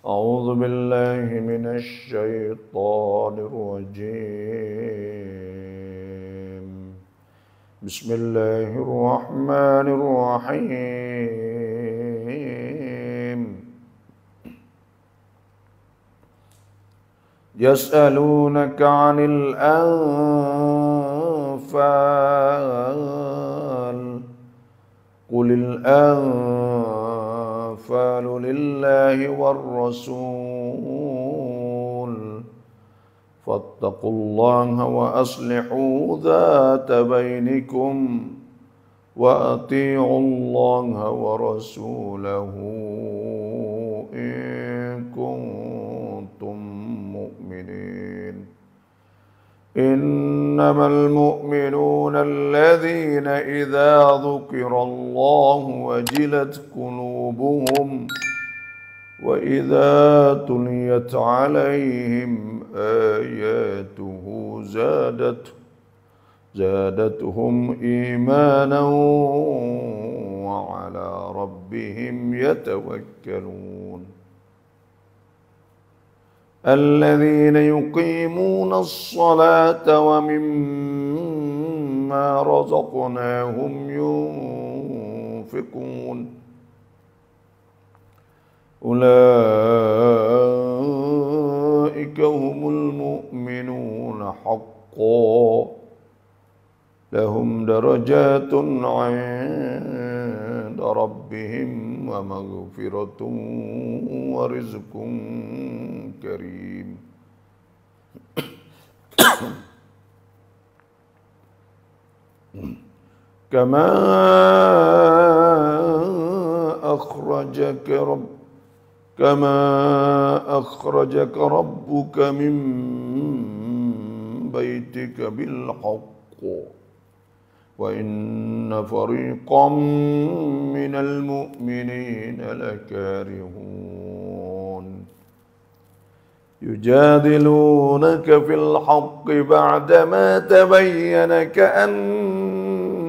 أعوذ بالله من الشيطان الرجيم. بسم الله الرحمن الرحيم. يسألونك عن الأنفال قل الأنفال لله والرسول فاتقوا الله وأصلحوا ذات بينكم وأطيعوا الله ورسوله إن كنتم مؤمنين. إنما المؤمنون الذين إذا ذكر الله وجلت قلوبهم وإذا تليت عليهم آياته زادتهم إيمانا وعلى ربهم يتوكلون. الذين يقيمون الصلاة ومما رزقناهم ينفقون أولئك هم المؤمنون حقا لهم درجات عند ربهم ومغفرة ورزق كريم. كما أخرجك ربك من بيتك بالحق وإن فريقا من المؤمنين لكارهون. يجادلونك في الحق بعدما تبين كأنما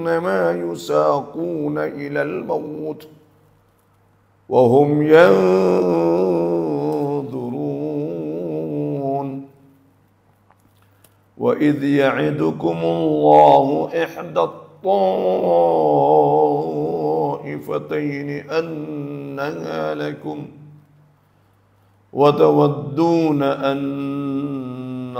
يساقون إلى الموت وهم ينظرون. وإذ يعدكم الله إحدى الطائفتين أنها لكم وتودون أن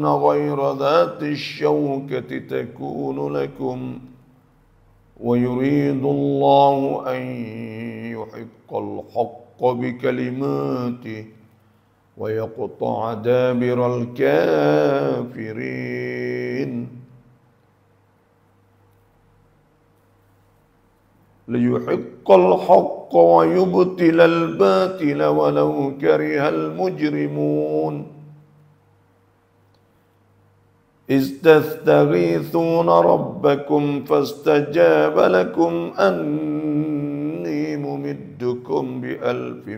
غير ذات الشوكة تكون لكم ويريد الله أن يحق الحق بكلماته ويقطع دابر الكافرين. ليحق الحق ويبطل الباطل ولو كره المجرمون. إذ تستغيثون ربكم فاستجاب لكم أني ممدكم ب1000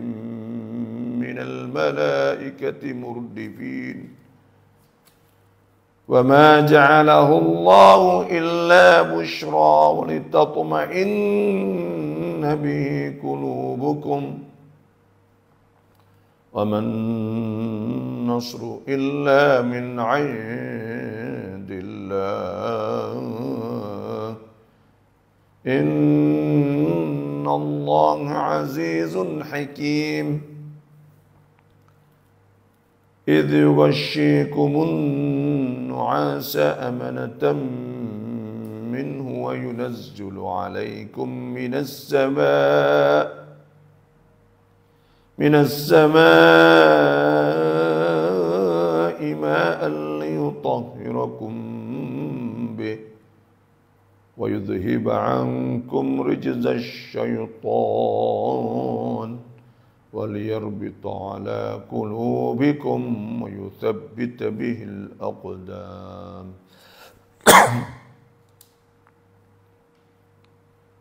من الملائكة مردفين. وما جعله الله إلا بشرى ولتطمئن به قلوبكم وما النصر إلا من عند الله إن الله عزيز حكيم. إذ يغشيكم النعاس أمنة منه وينزل عليكم من السماء ماء ليطهركم به ويذهب عنكم رجز الشيطان وليربط على قلوبكم ويثبت به الأقدام.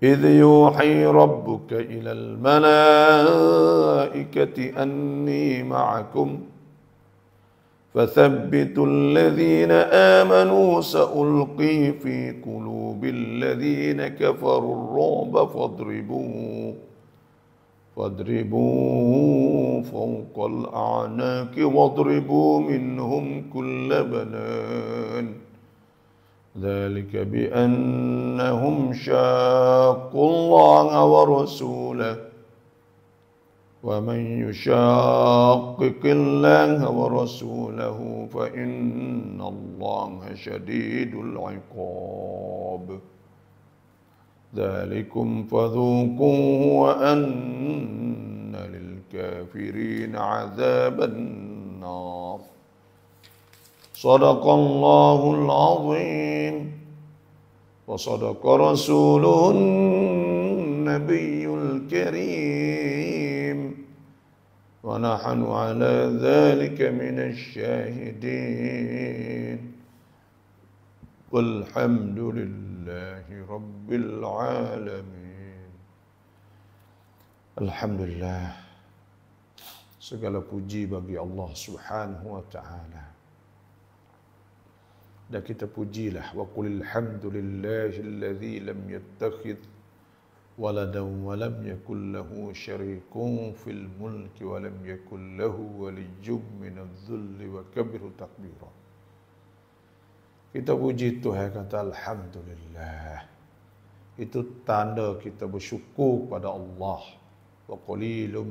إذ يوحي ربك إلى الملائكة أني معكم فثبتوا الذين آمنوا سألقي في قلوب الذين كفروا الرعب فاضربوا فوق الأعناق واضربوا منهم كل بنان ذلك بأنهم شاقوا الله ورسوله ومن يشاقق الله ورسوله فإن الله شديد العقاب ذلكم فذوقوه وأن للكافرين عذاب النار صدق الله العظيم وصدق رسوله النبي الكريم ونحن على ذلك من الشاهدين والحمد لله رب العالمين. Alhamdulillah, segala puji bagi Allah Subhanahu wa taala. Dan kita pujilah wa qulil hamdulillahilladzi lam yattakhidh waladan wa lam yakul lahu syarikun fil mulki wa lam yakul lahu waliyyun minadh-dhulli wa kabirhu takbira. Kita puji Tuhan, kata alhamdulillah. Itu tanda kita bersyukur kepada Allah. Wa qalilum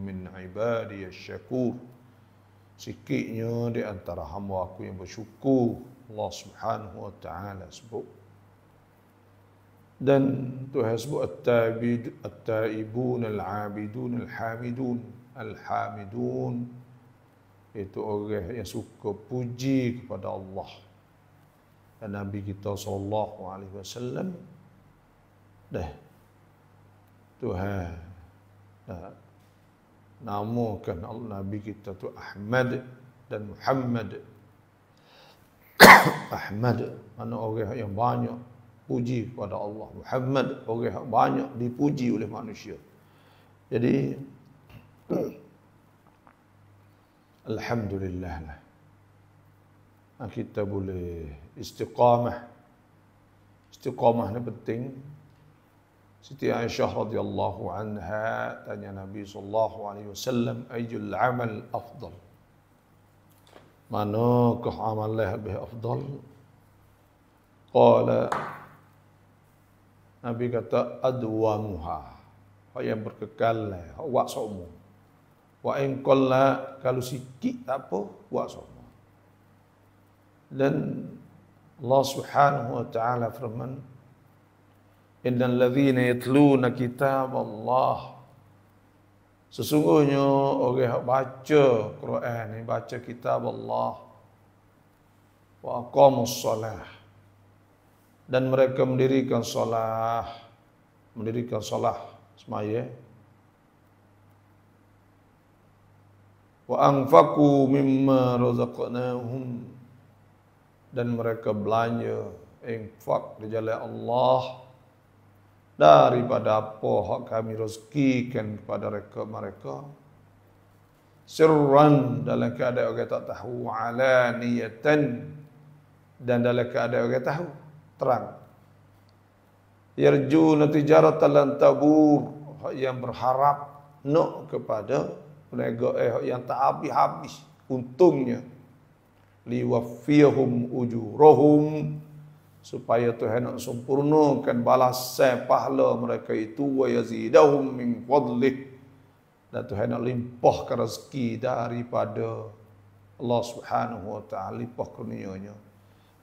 min ibadiyasy syakur. Sikitnya di antara hamba aku yang bersyukur. Allah Subhanahu wa taala sebut. Dan Tuhan sebut at-taibun al-abidun al-hamidun. Al-hamidun itu orang yang suka puji kepada Allah. Dan Nabi kita sallallahu alaihi wasallam Tuhan namakan Nabi kita tu Ahmad dan Muhammad. Ahmad mana orang yang banyak puji kepada Allah. Muhammad orang yang banyak dipuji oleh manusia. Jadi alhamdulillah lah, kita boleh istiqamah. Istiqamah ni penting. Siti Aisyah radhiyallahu anha tanya Nabi sallallahu alaihi wasallam, ayyul amal afdal? Manakah amalan lebih afdal? Qala, Nabi kata adwamuha, yang berkekal, wa saumu. Wa in qalla, kalau sikit tak apa, wa saumu. Dan Allah Subhanahu wa taala firman, innal ladzina yatluna kitab Allah, sesungguhnya orang yang baca Quran ni, baca kitab Allah, wa aqamus shalah, dan mereka mendirikan solat semaya, wa anfaqu mimma razaqnahum, dan mereka belanja infak di jalan Allah daripada apa hak kami rezekikan kepada mereka, sirran, dalam keadaan orang tak tahu, alaniyatan, dan dalam keadaan orang tahu, terang. Yarjuna tijaratan lan tabur, yang berharap nak kepada perniagaan yang tak habis-habis untungnya. Liwaffiyahum ujurahum, supaya Tuhan nak sempurnakan balasan pahala mereka itu, wa yazidahum min fadlih, dan Tuhan nak limpahkan rezeki daripada Allah Subhanahu wa taala, limpah kurnianya.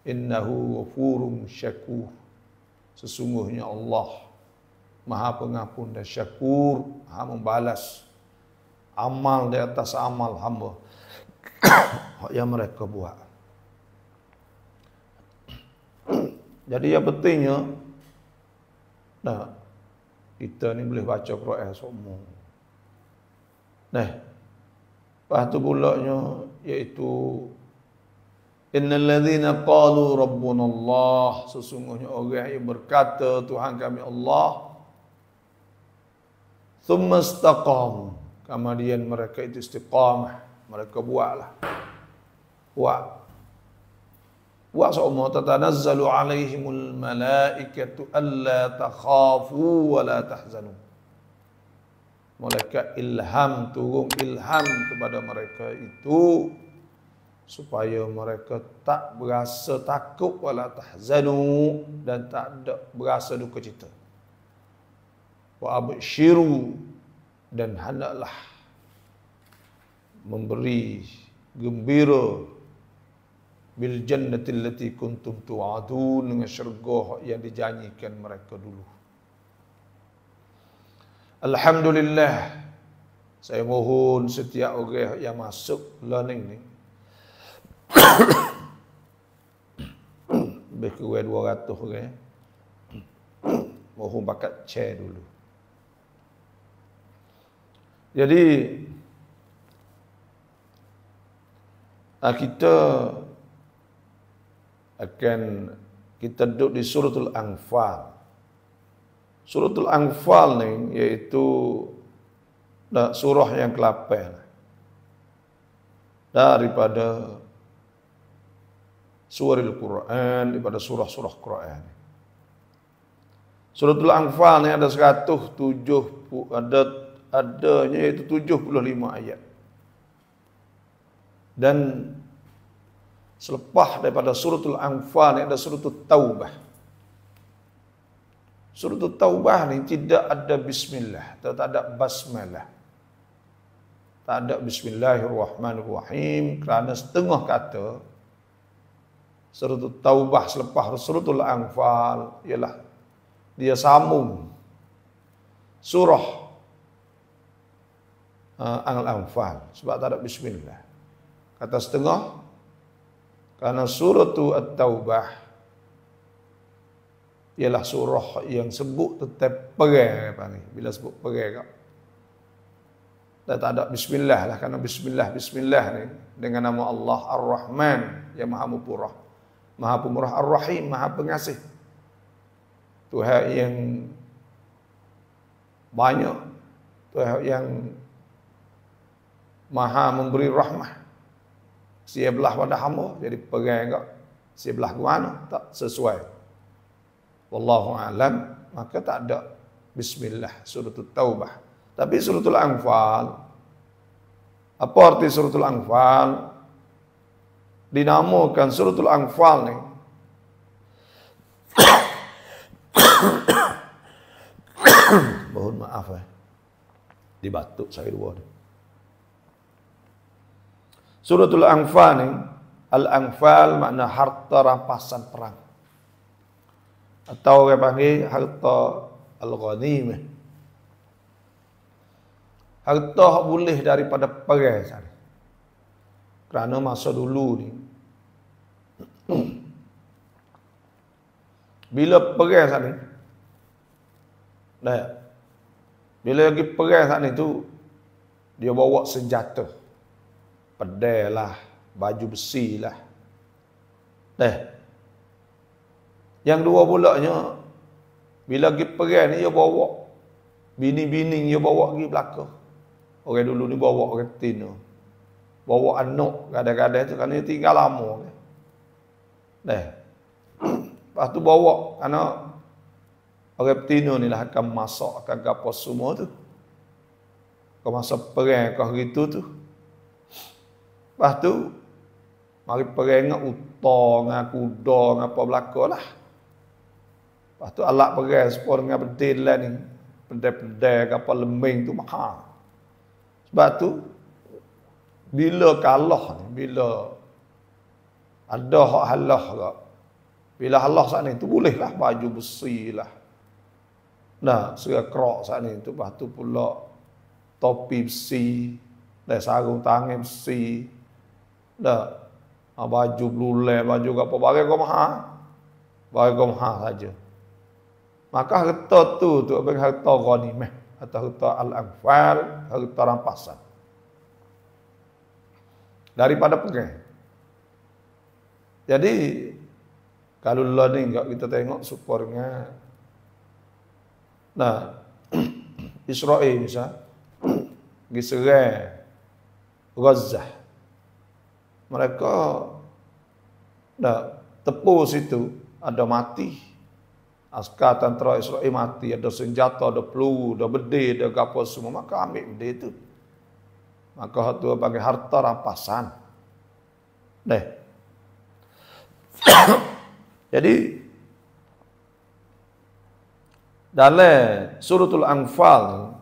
Innahu ghafurun syakur, sesungguhnya Allah Maha Pengampun dan Syakur, Maha membalas amal di atas amal hamba yang mereka buat. Jadi yang pentingnya, kita ni boleh baca Quran semua. Lepas tu pulaknya, iaitu innal ladzina qalu rabbuna Allah, sesungguhnya orang yang berkata Tuhan kami Allah, thumma istaqamu, kemudian mereka itu istiqamah, mereka buatlah wa sa'umma tatanazzalu alaihimul malaikatu alla takhafu wa la tahzanu. Malaikat ilham, turun ilham kepada mereka itu supaya mereka tak berasa takut wala tahzanu, dan tak ada berasa duka cita. Wa abshiru, dan hendaklah memberi gembira bil jannati allati kuntum tu'adun, dengan syurga yang dijanjikan mereka dulu. Alhamdulillah, saya mohon setiap orang yang masuk learning ni lebih kurang 200 orang, mohon bakat share dulu. Jadi kita duduk di suratul Anfal. Suratul Anfal ni iaitu surah yang ke-8 daripada surah Al-Quran, daripada surah-surah Quran. Suratul Anfal ni ada 170, adanya iaitu 75 ayat. Dan selepas daripada suratul Anfal ni ada suratul Taubah. Suratul Taubah ni tidak ada bismillah, tak ada basmalah. Tak ada bismillahirrahmanirrahim, kerana setengah kata suratul Taubah selepas suratul Anfal ialah dia sambung surah Al-Anfal, sebab tak ada bismillah. Kata setengah karena suratul At-Taubah ialah surah yang sebut tentang perang apa ni. Bila sebut perang tak ada bismillah lah, karena bismillah ni dengan nama Allah Ar-Rahman yang Maha Pemurah, Ar-Rahim Maha Pengasih. Tuhan yang banyak, Tuhan yang Maha memberi rahmah. Sebelah pada hamba jadi perang enggak, sebelah ke mana tak sesuai. Wallahu a'lam, maka tak ada bismillah suratul Taubah. Tapi suratul Anfal, apa arti suratul Anfal? Dinamakan suratul Anfal ni mohon maaf dibatuk saya dua ni. Suratul Anfal ni, Al-Anfal makna harta rampasan perang, atau orang panggil harta al-ghanimah. Harta boleh daripada perang sana. Kerana masa dulu ni bila perang sana, bila lagi perang sana tu dia bawa senjata, pedang lah, baju besi lah. Yang dua pulaknya bila pergi perang ni dia bawa bini-bini, dia bawa pergi belakang. Orang dulu ni bawa orang tina, bawa anak kadang-kadang tu kan dia tinggal lama. Lepas tu bawa anak orang tina ni lah akan masak, akan gapo semua tu. Kau masak perang kau gitu tu. Lepas tu mari perang dengan unta, dengan kuda, dengan apa belakang lah. Lepas tu alat perang sepuluh dengan bedil lah ni. Pedai-pedai kapal lembing tu mahal. Sebab tu bila kalah ni, bila ada hak halah ke, bila halah saat ni tu bolehlah baju besi lah. Nah, serak saat ni tu. Lepas tu pula topi besi, dan sarung tangan besi. Dah baju blue, baju apa barang kau mahal. Barang kau mahal saja. Maka harta tu apa harta ghanimah atau harta al-anfal, harta rampasan daripada perang. Jadi kalau lah ni enggak kita tengok supernya. Nah, Israel misal pergi serang Gaza. mereka dah tepu situ, ada mati. Askar tentera Israel mati, ada senjata, ada peluru, ada bedil, ada apa semua, maka ambil bedil itu. Maka itu bagi harta rampasan. Jadi dalam suratul Anfal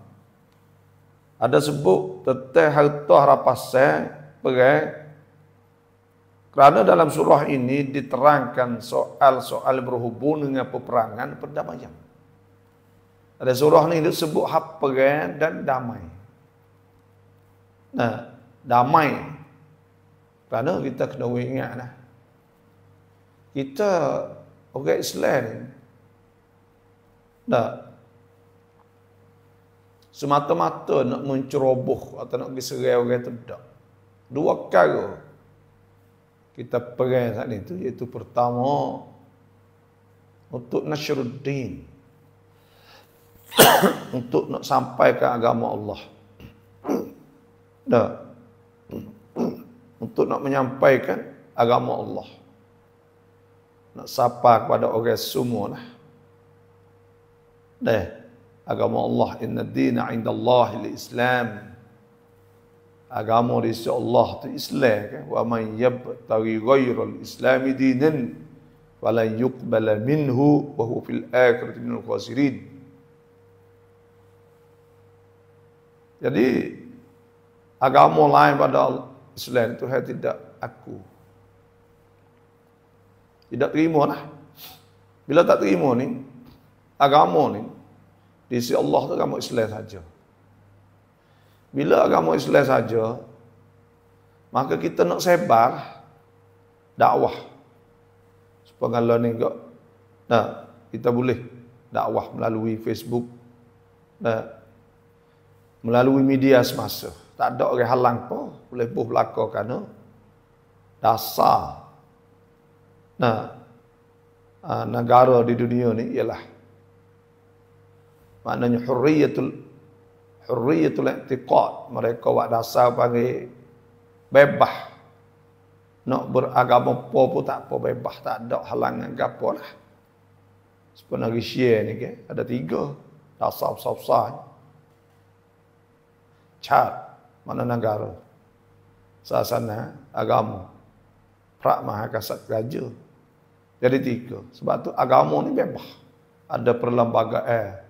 ada sebut tentang harta rampasan kerana dalam surah ini diterangkan soal-soal berhubung dengan peperangan perdamaian. Ada surah ini disebut perang dan damai. Nah, damai. Kerana kita kena ingat lah. Kita orang Islam ni semata-mata nak menceroboh atau nak pergi serai orang tu tak. Dua perkara kita perang saat itu, iaitu pertama untuk nasyruddin, untuk nak sampaikan agama Allah, untuk nak menyampaikan agama Allah, nak sapa kepada orang semua lah. Agama Allah, inna dina indallahi al-Islam. Agama di sisi Allah tu Islam kan. Wa man yabtaghi ghairal islami dinan falan yuqbala minhu wa huwa fil akhirati minal khasirin. Jadi agama lain pada Islam tu tidak aku. Tidak terima lah. Bila tak terima ni, agama ni di sisi Allah tu agama Islam saja. Bila agama Islam saja, maka kita nak sebar dakwah. Sepengalaman ni kok. Kita boleh dakwah melalui Facebook, melalui media semasa. Tak ada orang halang pun, boleh buh belaka kerana dasar negara di dunia ni ialah maknanya hurriyatul i'tiqad. Mereka buat dasar panggil bebas. Nak beragama apa pun tak apa, bebas, tak ada halangan ke apa lah. Sebenarnya share ni ke, ada 3 dasar besar-besar. Cat, mana negara, sasana, agama, prak mahakasat raja. Jadi 3. Sebab tu agama ni bebas. Ada perlembagaan.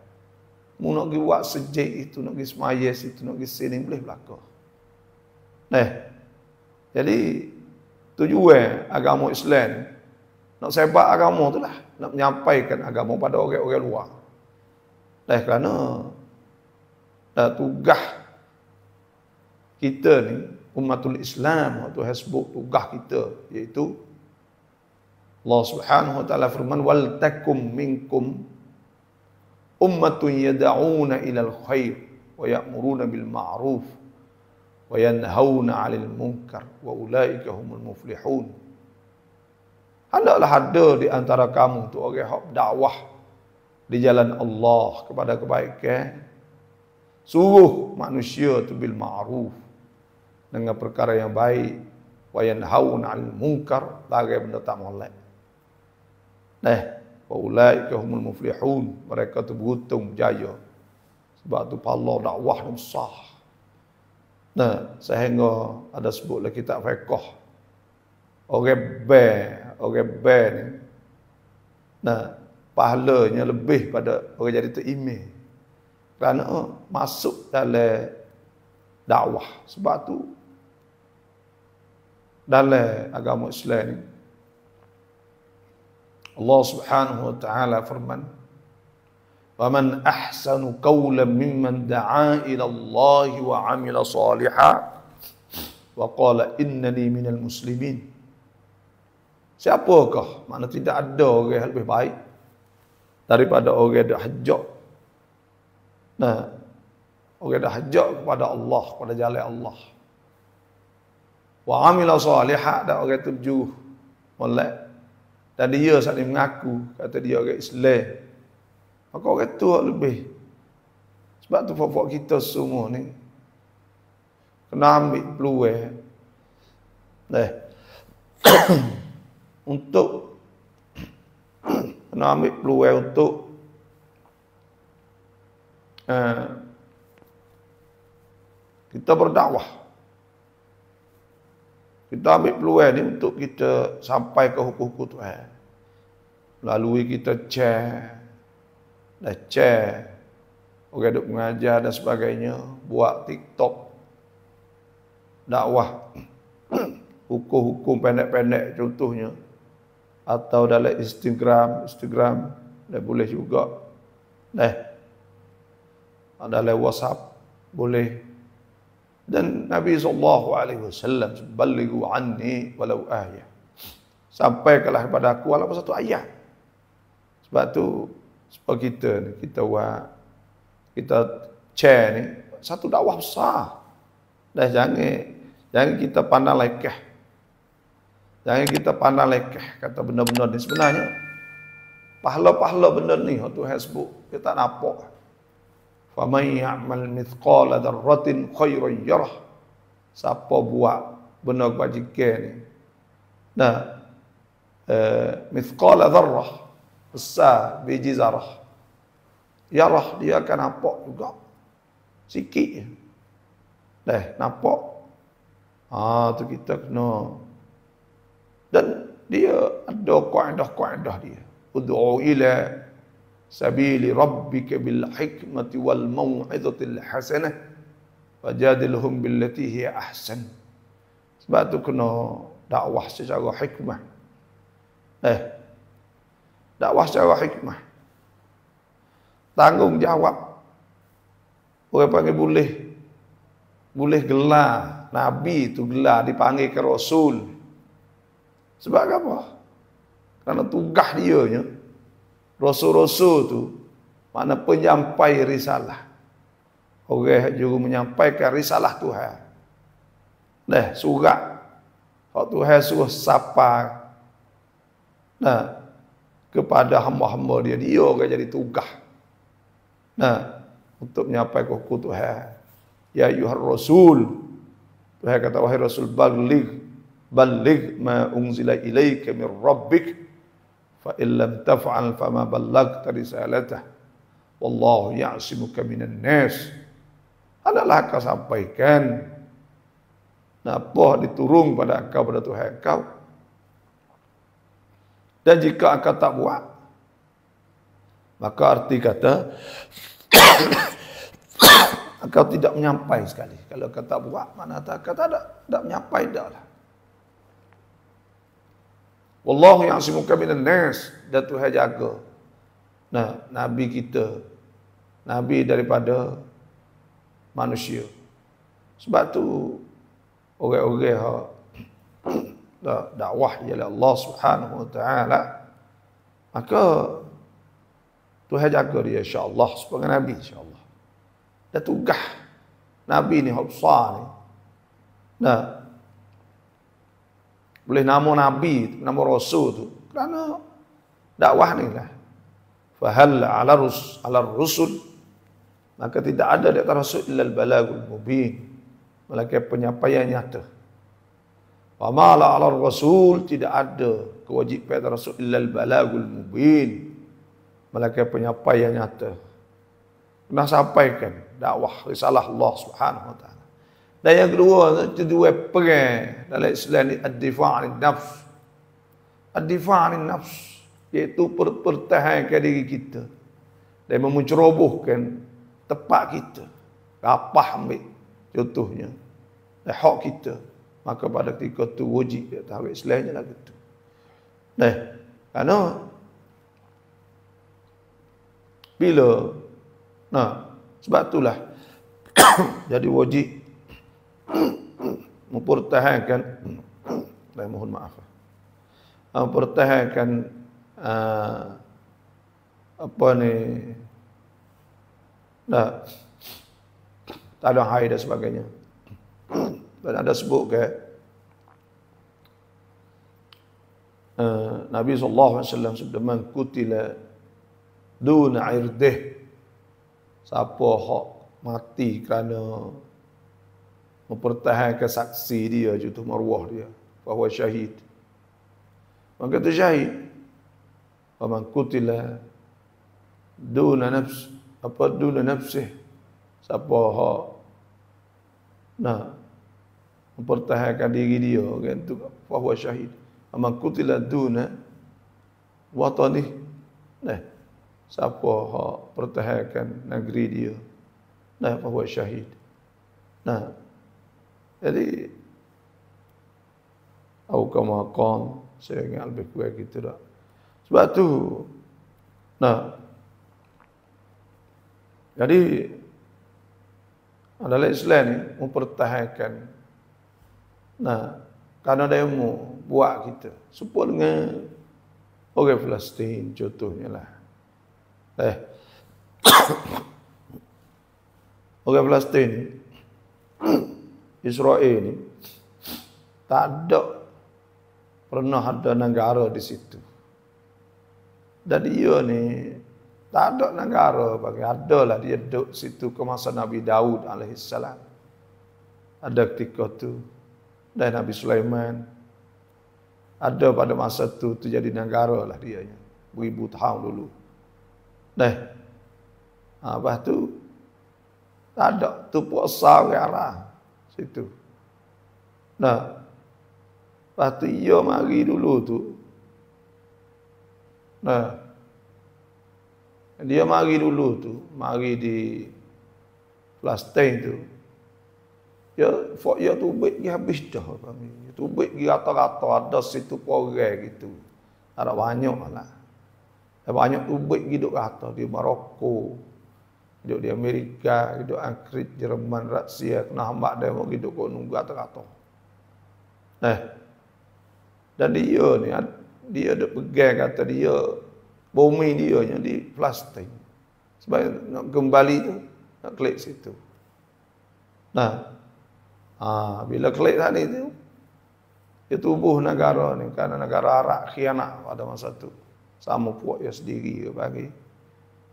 Mu nak pergi buat sejik itu, nak pergi semaya situ, nak pergi sini, boleh belaka. Jadi tujuan agama Islam nak sebar agama tu lah, nak menyampaikan agama pada orang-orang luar. Kerana tugas kita ni umatul Islam, waktu hasbuk tugas kita, iaitu Allah Subhanahu wa taala firman, wal takum minkum ummatun yad'una ilal khair wa ya'muruna bil ma'ruf wa yanhauna 'anil munkar wa ulaika humul muflihun. Hendaklah ada di antara kamu tu orang hak dakwah di jalan Allah kepada kebaikan, suruh manusia tu bil ma'ruf, dengan perkara yang baik, wa yanhauna 'anil munkar, larang benda tak molek. Wa ulaika humul muflihun, mereka tu beruntung berjaya. Sebab tu pahala dakwah ni besar. Sehingga ada sebutlah kitab fiqh, orang ber ni pahalanya lebih pada orang jadi terimam kerana masuk dalam dakwah. Sebab tu dalam agama Islam ni Allah Subhanahu wa taala firman, "Wa man ahsanu qawlan mimman da'a ila Allah wa 'amila shalihan wa qala innani minal muslimin." Siapakah? Mana tidak ada orang yang lebih baik daripada orang yang dah hajat. Orang dah hajat kepada Allah, kepada jalan Allah. Wa 'amila shalihan, dan orang tu berjuruh molek. Dan dia saat ini mengaku, kata dia orang Islam, maka orang tu lebih. Sebab tu fok-fok kita semua ni kena ambil peluang untuk kena ambil peluang untuk kita berdakwah. Kita ambil peluang ni untuk kita sampai ke hukum-hukum Tuhan. Melalui kita share, orang duk mengajar dan sebagainya, buat TikTok, dakwah, hukum-hukum pendek-pendek contohnya, atau dalam Instagram, dah boleh juga, dalam WhatsApp boleh. Dan Nabi SAW, balighu anni walau ayah, sampaikanlah kepada aku walaupun satu ayat. Sebab tu sebab kita share ni satu dakwah besar. Dah jangan kita pandang lekeh. Jangan kita pandang lekeh kata benda-benda ni. Sebenarnya pahala-pahala benda ni Tuhan sebut kita tak nampak. Faman ya'mal mithqala dzarratin khairan yarah. Siapa buat benda kebajikan ni, mithqala dzarrah, besar biji zarah, yarah, dia akan nampak juga sikit je. Nampak. Tu kita kena. Dan dia ada kaedah-kaedah dia. Ud'u ila sabili rabbika bil hikmati wal mau'izatil hasanah wajadilhum billati hiya ahsan. Sebab tu kena dakwah secara hikmah. Dakwah secara hikmah. Tanggungjawab. Orang panggil boleh gelar Nabi tu, gelar dipanggil ke Rasul. Sebab apa? Kerana tugas dia nya. Rasul-rasul tu makna penyampai risalah. Orang juru menyampaikan risalah Tuhan. Surat hak Tuhan suruh sapa kepada hamba-hamba dia orang jadi tugas. Untuk menyampaikan hukum Tuhan. Ya ayyuhar rasul, Tuhan kata wahai Rasul, balligh ma unzila ilaika min rabbik fa illam taf'al fama ballaghta risalatah wallahu ya'simuka minan nas. Adalah kau sampaikan apa diturun pada engkau, pada Tuhan engkau. Dan jika engkau tak buat, maka arti kata engkau tidak menyampai sekali. Kalau engkau tak buat, mana kata tak menyampai dah lah. Wallahu ya'simuka minan nas, dan Tuhan jaga Nabi kita, Nabi daripada manusia. Sebab tu orang-orang dakwah ialah Allah Subhanahu wa taala, maka Tuhan jaga dia insya-Allah sebagai Nabi insya-Allah. Dan tugas Nabi ni hak besar ni. Boleh nama Nabi, nama Rasul tu kerana dakwah ni lah. Fahal ala rusul, maka tidak ada di atas Rasul illal balagul mubin, melainkan penyampaian nyata. Wa ma ala rasul, tidak ada kewajipan atas Rasul illal balagul mubin, melainkan penyampaian nyata. Kena sampaikan dakwah risalah Allah Subhanahu wa taala. Dan yang kedua, dua perang dalam Islam ni ad-difa' an-nafs. Ad-difa' an-nafs iaitu pertahankan diri kita dan memencerobohkan tempat kita. Rapah ambil contohnya. Dan hak kita. Maka pada ketika itu wajib di atas Islamnya lah gitu. Kerana bila sebab itulah jadi wajib mempertahankan mohon maaf, mempertahankan apa ni tak ada haid dan sebagainya. Dan ada sebut ke Nabi SAW sabda, man kutila duna irdih, siapa hak mati kerana mempertahankan saksi dia, contoh maruah dia, bahawa syahid, Maka tu syahid. Wa man qutila duna nafs duna nafsih. Siapa hak mempertahankan diri dia kan tu fahuwa syahid. Wa man qutila duna watani. Siapa hak pertahankan negeri dia. Fahuwa syahid. Jadi au kama qam, saya ingat lebih kurang gitu dah. Sebab tu jadi adalah Islam ni mempertahankan kerana dia mau buat kita supaya dengan orang Palestin contohnya lah. Orang Palestin ni Israel ni tak pernah ada negara di situ. Dan dia ni tak ada negara bagi adalah dia duduk situ ke masa Nabi Daud alaihissalam. Ada ketika tu dan Nabi Sulaiman ada pada masa tu jadi negara lah dia nya. Beribu tahun dulu. Lepas tu tak ada tu puasa ke arah situ. Lepas tu ia mari dulu tu. Dia mari dulu tu, mari di Palestin tu. Ya tubik dia habis dah kami. Tubik dia rata-rata ada situ orang gitu. Ada banyak lah. Banyak tubik hidup rata di Maroko. Hidup di Amerika, hidup Angkrit, Jerman, Rusia, kena hambak dia mau hidup kau nunggu rata-rata. Dan dia ni dia ada pegang kata dia bumi dia yang di Palestin. Sebab nak kembali tu nak klik situ. Bila klik tadi tu dia tubuh negara ni kerana negara Arab khianat pada masa tu. Sama puak dia sendiri ke bagi.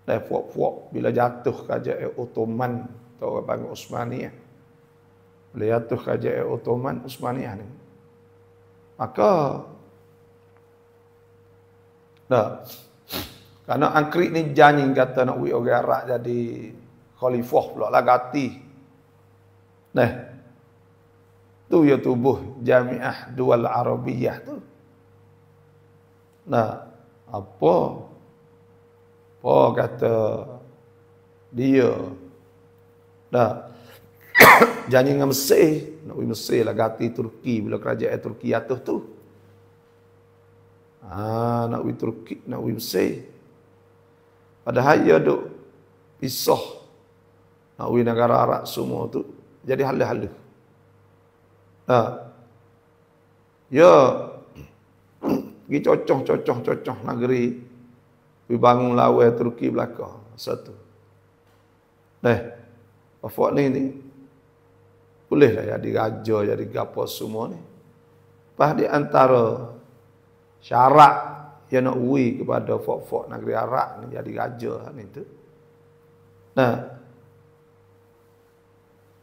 Dan puak-puak bila jatuh kerajaan Ottoman atau orang panggil Osmaniyah. Bila jatuh kerajaan Ottoman Osmaniyah ni. Maka kerana Angkrit ni janji kata nak wui orang Arab jadi khalifah pula lah ganti. Tu ya tubuh Jamiah Dual Arabiyah tu. Apa kata dia janji dengan Mesir, nak pergi Mesir lah ganti Turki bila kerajaan Turki jatuh tu. Nak pergi Turki, nak pergi Mesir. Padahal dia duk pisah nak pergi negara Arab semua tu jadi halus-halus. Ya pergi cocoh negeri pergi bangun lawan Turki belakang satu. Wafak ni bolehlah jadi raja, jadi gapo semua ni. Pas di antara syarat yang nak ui kepada fok-fok negeri Arab ni jadi raja ni tu.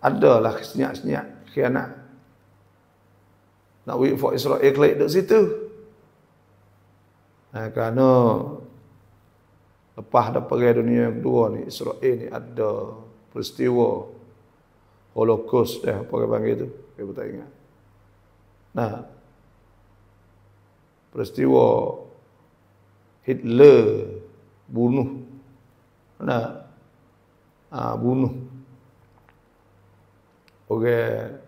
Adalah senyap-senyap khianat. Nak ui fok Israel klik duduk situ. Kerana lepas ada perang dunia yang kedua ni Israel ni ada peristiwa Holocaust apa orang panggil tu, saya tak ingat. Peristiwa Hitler bunuh bunuh orang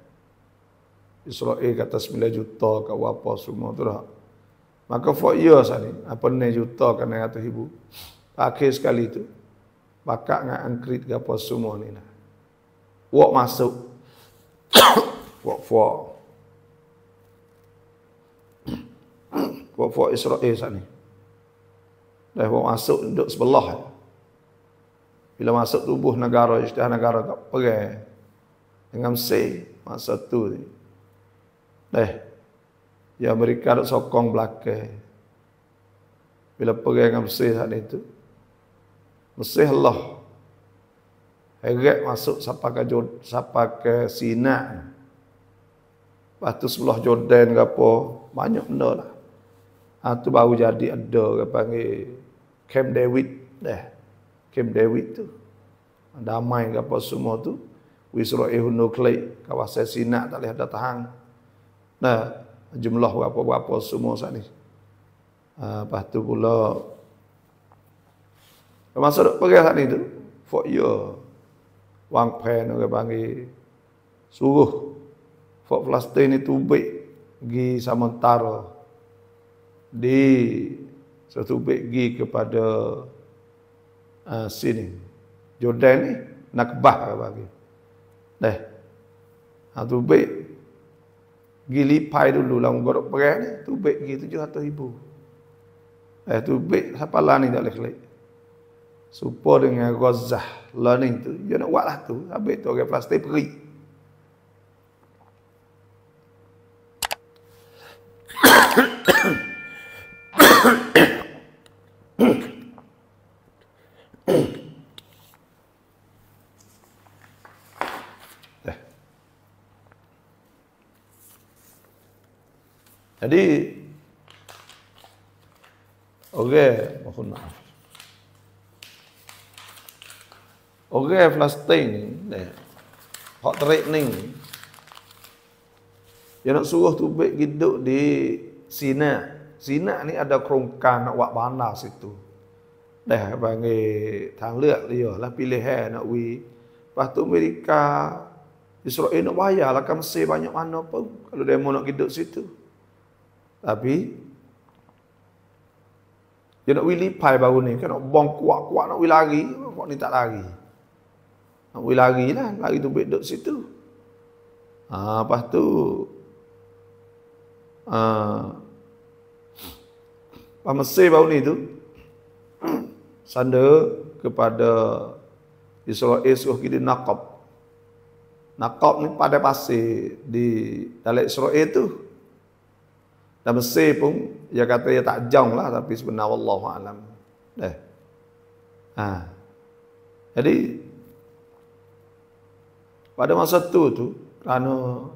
Israel kata 9 juta ke apa semua tu dah. Maka for years ni apa 9 juta kan 100,000 akhir sekali tu bakak dengan Angkrit ke apa semua ni lah. Wak masuk wak Israel sana ni. Dah wak masuk duduk sebelah. Bila masuk tubuh negara istilah negara tak perang dengan Mesir masa tu ni. Ya Amerika duk sokong belakang. Bila perang dengan Mesir saat itu. Mesir Allah heret masuk sampai ke Sinai. Lepas tu sebelah Jordan ke apa, banyak benda lah. Tu baru jadi ada orang panggil Camp David dah. Camp David tu. Damai ke apa semua tu. Israel nuklear kawasan Sina tak boleh ada tahan. Nah, jumlah berapa-berapa semua saat ni. Lepas tu pula termasuk pergi saat ni tu. For year. Wang pen orang panggil suruh Fort Palestin ni tubik pergi sementara di setubik pergi kepada sini Jordan ni Nakbah bagi dah tubik pergi lipai dulu lah gorok perang ni tubik pergi 700,000 tubik siapa lah ni tak boleh klik supaya dengan Gaza learning tu dia nak buat lah tu habis tu orang Palestin pergi jadi mohon maaf Palestin ni hak training dia nak suruh tubik hidup di Sina. Sina ni ada kerongkan nak buat bandar situ. Dah panggil tang lek dia lah pilihan nak wi. Lepas tu Amerika Israel nak bayar lah kan Mesir banyak mana pun kalau demo nak hidup situ. Tapi dia nak wi lipai baru ni kan nak bom kuat-kuat nak wi lari, kok ni tak lari. Nak wi lari lah, lari tu hidup situ. Lepas tu Mesir baru ni tu sanda kepada Israel suruh kita Naqab. Naqab ni pada pasir di dalam Israel tu. Dan Mesir pun dia kata dia tak jauh lah tapi sebenarnya wallahu alam. Jadi pada masa tu kerana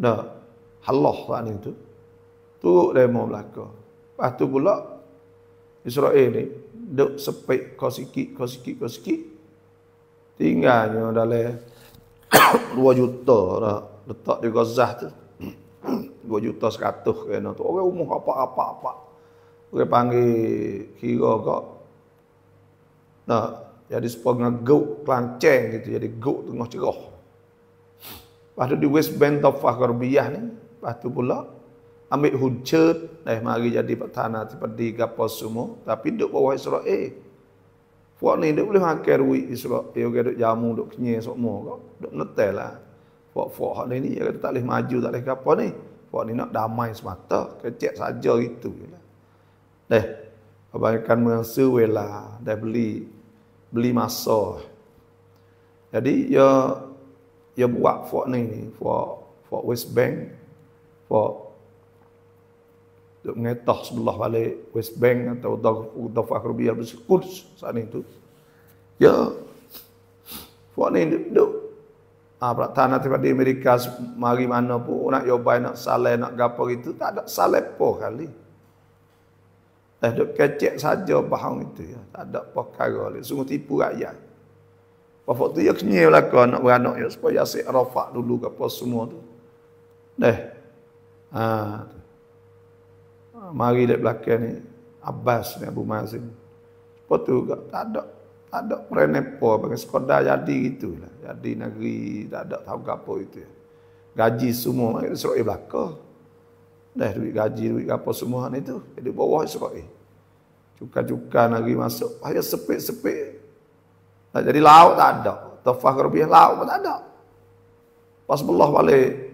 dah halah saat ni tu turut demo belaka. Lepas tu pula Israel ni duk sepik kau sikit tinggalnya dalam 2 juta dah letak di Gaza tu 2.100.000 kena tu orang umur apa orang panggil kira kau jadi sepengah goat kelanceng gitu jadi goat tengah cerah. Lepas tu di West Bank Tafah Garbiyah ni lepas tu pula ambil hujat mari jadi petana seperti gapo semua tapi duk bawah Israel. Puak ni duk boleh makan duit Israel, duk jamu duk kenyai semua kau. Duk netel lah. Puak hak ni dia kata tak boleh maju tak boleh gapo ni. Puak ni nak damai semata, kecek saja itu jelah. Kebanyakan masa wela dah beli masa. Jadi dia buat puak ni puak West Bank, puak duk mengetah sebelah balik West Bank atau Tafah Garbiyah Quds saat itu. Ya. Puak ni duk tanah tempat di Amerika mari mana pun nak yobai nak saleh nak gapo gitu tak ada saleh po kali. Duk kecek saja faham itu ya. Tak ada perkara lagi. Sungguh tipu rakyat. Bapak tu ya kenyai belaka nak beranak ya supaya Yasir Arafat dulu gapo semua tu. Mari dek belakang ni Abbas ni Abu Mazin. Lepas tu tak ada prenepo bagi sekadar jadi gitulah. Jadi negeri tak ada tahu apa itu. Gaji semua mari Israel belaka. Duit gaji duit apa semua ni tu di bawah Israel. Cuka-cuka negeri masuk hanya sepik-sepik. Jadi laut tak ada. Tafah Garbiyah laut pun tak ada. Pas belah balik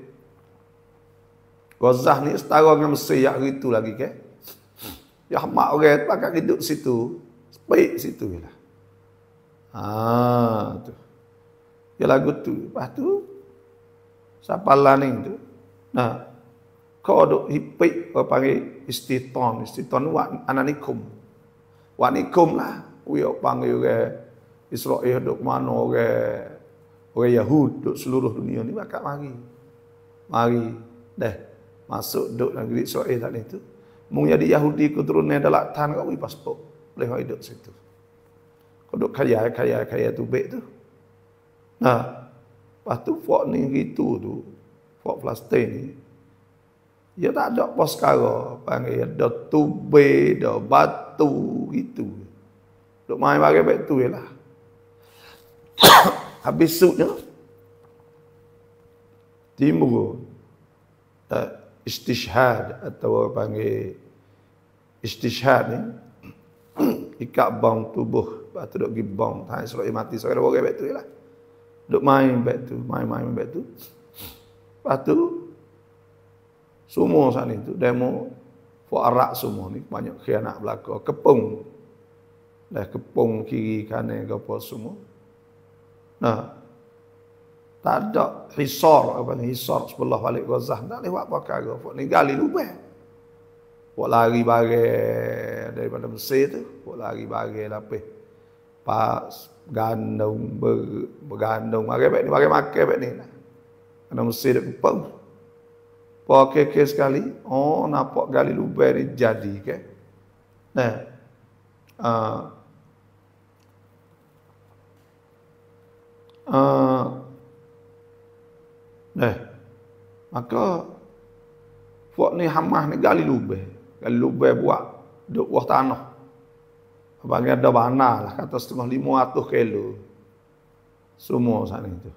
Gaza ni setara dengan Mesir yang itu lagi ke. Ya mak orang pakai hidup situ. Baik situ lah. Tu. Ya lagu tu. Lepas tu siapa lah ni tu. Kau duk hipik apa panggil istiton wa ananikum. Wa nikum lah. Wi panggil orang Israel duk mana orang Yahud duk seluruh dunia ni bakal mari. Masuk duk negeri Israel tadi tu. Mung jadi Yahudi keturunan dalak tan kau pasport. Boleh hidup situ. Kau duk kaya tu baik tu. Nah, lepas tu fort ni gitu tu. Fort Palestin ni. Dia tak ada pos kara. Panggil ada tube, ada batu gitu. Duk main bagai tu je lah. Habis suknya timbul istishhad atau panggil istishhad ni ikat bom tubuh, lepas tu duk pergi bom tahan Israel mati seorang orang baik tu je lah. Duk main baik tu, main baik tu. Lepas tu semua saat ni tu demo Arak semua ni banyak khianat belaka, kepung dah kepung kiri kanan ke apa semua. Nah, tak ada hisar, apa ni hisar sebelah balik Gaza, tak lewat perkara buat ni gali lubang, buat lari bagai daripada Mesir tu, buat lari bagai lapis pas gandung bergandung bagai makan baik ni lah. Kena Mesir dak kepung. Pakai sekali, oh nampak gali lubang ni jadi ke. Nah, maka buat ni Hamas ni gali lubang buat duk bawah tanah. Abang ada bana lah kata 500 kilo. Semua sana itu.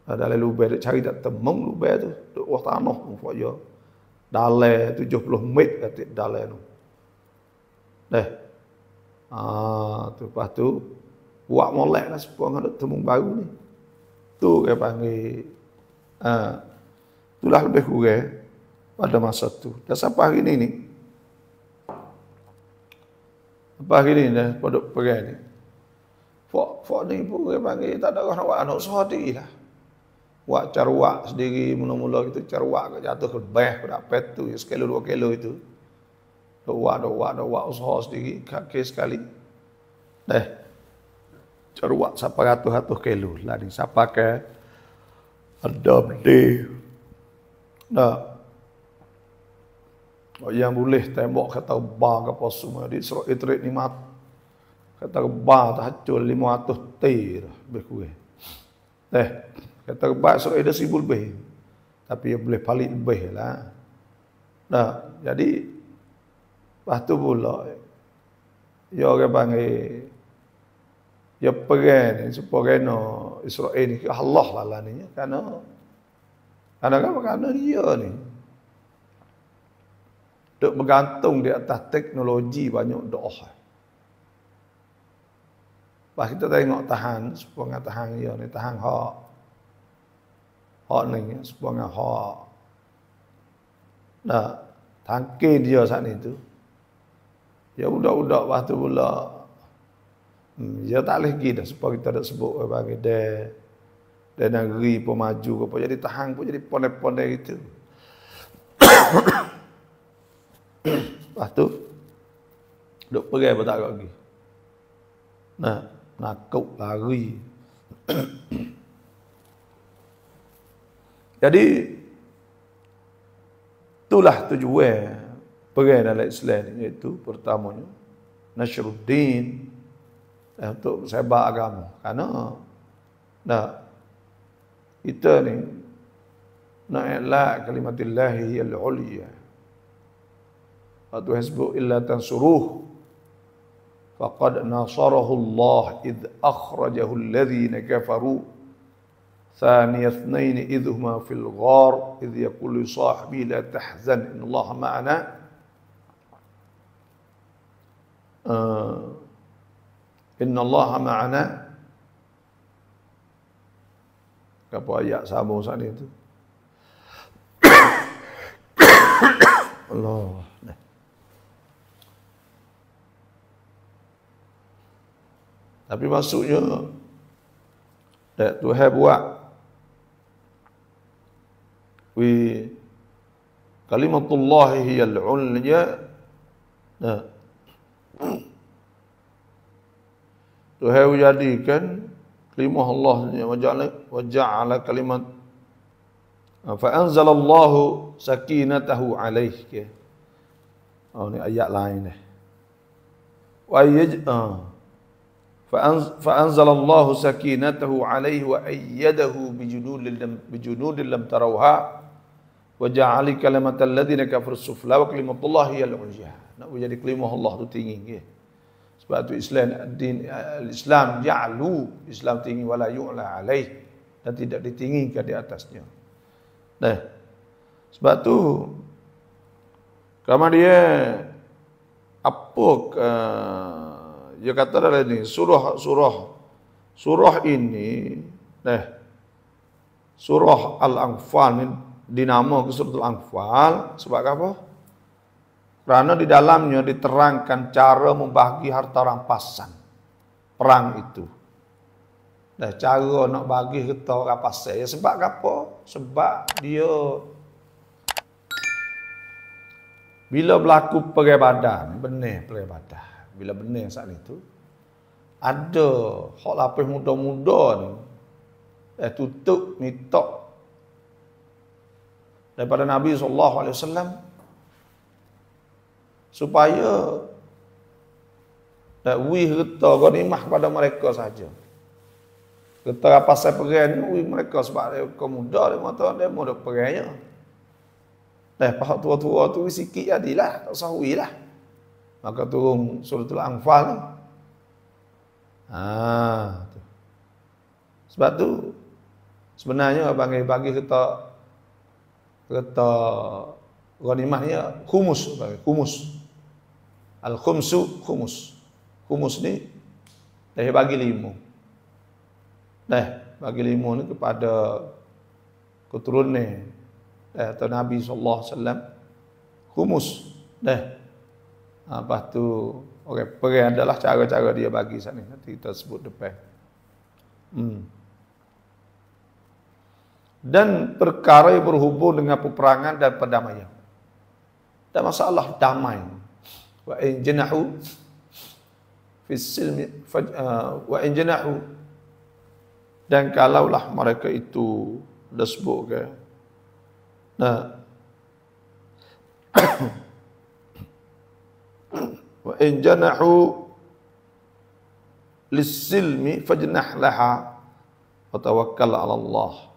Dalam lubang duk cari tak temung lubang tu duk bawah tanah buat je. Dalam 70 meter katik dalam tu. Tu lepas tu buat molek lah sepuluh ada temung baru ni. Tu dia panggil itulah lebih kurang pada masa tu. Dan sampai hari ni sampai hari ni dah pada perang ni. Fok ni pun dia panggil tak ada orang nak buat anak sendiri lah. Buat carwak sendiri mula-mula kita carwak ke jatuh ke beh pada pet tu sekilo 2 kilo itu. Buat usaha sendiri kaki sekali. Carwak sampai ratus kilo lah ni siapa ke ada benda. Yang boleh tembok kata bar ke apa semua di Israel trade ni mat kata bar tak hacul 500 tir lebih kurang. Kata bar Israel ada 1000 lebih. Tapi dia boleh paling lebih lah. Jadi lepas tu pula dia orang panggil dia perang ni supaya Israel ni Allah lah ni kerana dia ni duk bergantung di atas teknologi banyak doa. Pas kita tengok tahan supaya tahan dia ni tahan hak ni supaya hak tangkir dia saat ni tu ya budak-budak waktu pula dia tak boleh pergi dah supaya kita dah sebut bagi dia negeri pun maju ke apa jadi tahan pun jadi pondek-pondek gitu. Lepas tu duk pergi apa tak lagi. Nakut lari. Jadi itulah tujuan perang dalam Islam iaitu pertamanya Nasruddin untuk sebar agama. Karena kita ni nak elak kalimatillahi al-ulya. Wa hasbu illa tansuruh faqad nasarahu Allah id akhrajahu alladhina kafaru thaniya ithnain idhuma fil ghar id yaqulu sahibi la tahzan innallaha ma'ana. Innallaha ma'ana. Apa ayat sama saat itu? Allah. Tapi maksudnya Tuhan buat kalimatullah hiyal ulya. Tuhan jadikan kalimah Allah wa ja'ala kalimat fa anzalallahu sakinatahu alaihi. Oh, ni ayat lain dah. Wa fa'anzalallahu sakinatahu alaihi wa ayyadahu bijunudin lam tarawha wa ja'ali kalimatal ladzina kafaru sufla wa kalimatullahi hiyal ulya. Nak jadi kalimah Allah tu tinggi ke. Sebab tu Islam ja'lu, Islam tinggi wala yu'la alaih, dan tidak ditinggikan di atasnya. Nah, sebab tu kalau dia apa dia kata dalam ini surah ini, surah Al-Anfal ni dinama ke surah Al-Anfal sebab apa? Kerana di dalamnya diterangkan cara membagi harta rampasan perang itu. Cara nak bagi harta rampasan. Sebab apa? Sebab dia bila berlaku perang Badar, benar perang Badar. Bila benar saat itu, ada hak lapis muda-muda ni tutup mitok daripada Nabi SAW supaya wi harta ghanimah kepada mereka saja. Harta pasal perang ni wi mereka sebab mereka muda, dia mau dak perangnya. Pahak tua-tua tu sikit jadilah, tak usah wi lah. Maka turun suratul Anfal ni. Tu. Sebab tu sebenarnya bagi kita ghanimah ni khumus. Al-khumsu khumus. Khumus ni dah bagi 5. Bagi 5 ni kepada keturunan atau Nabi sallallahu alaihi wasallam. Khumus. Lepas tu perang adalah cara-cara dia bagi sana. Nanti kita sebut depan. Dan perkara yang berhubung dengan peperangan dan perdamaian. Tak masalah damai. Wa in janahu fis silmi wa in janahu, dan kalaulah mereka itu dah sebut ke. Wa in janahu lis-silmi fajnah laha wa tawakkal 'ala Allah.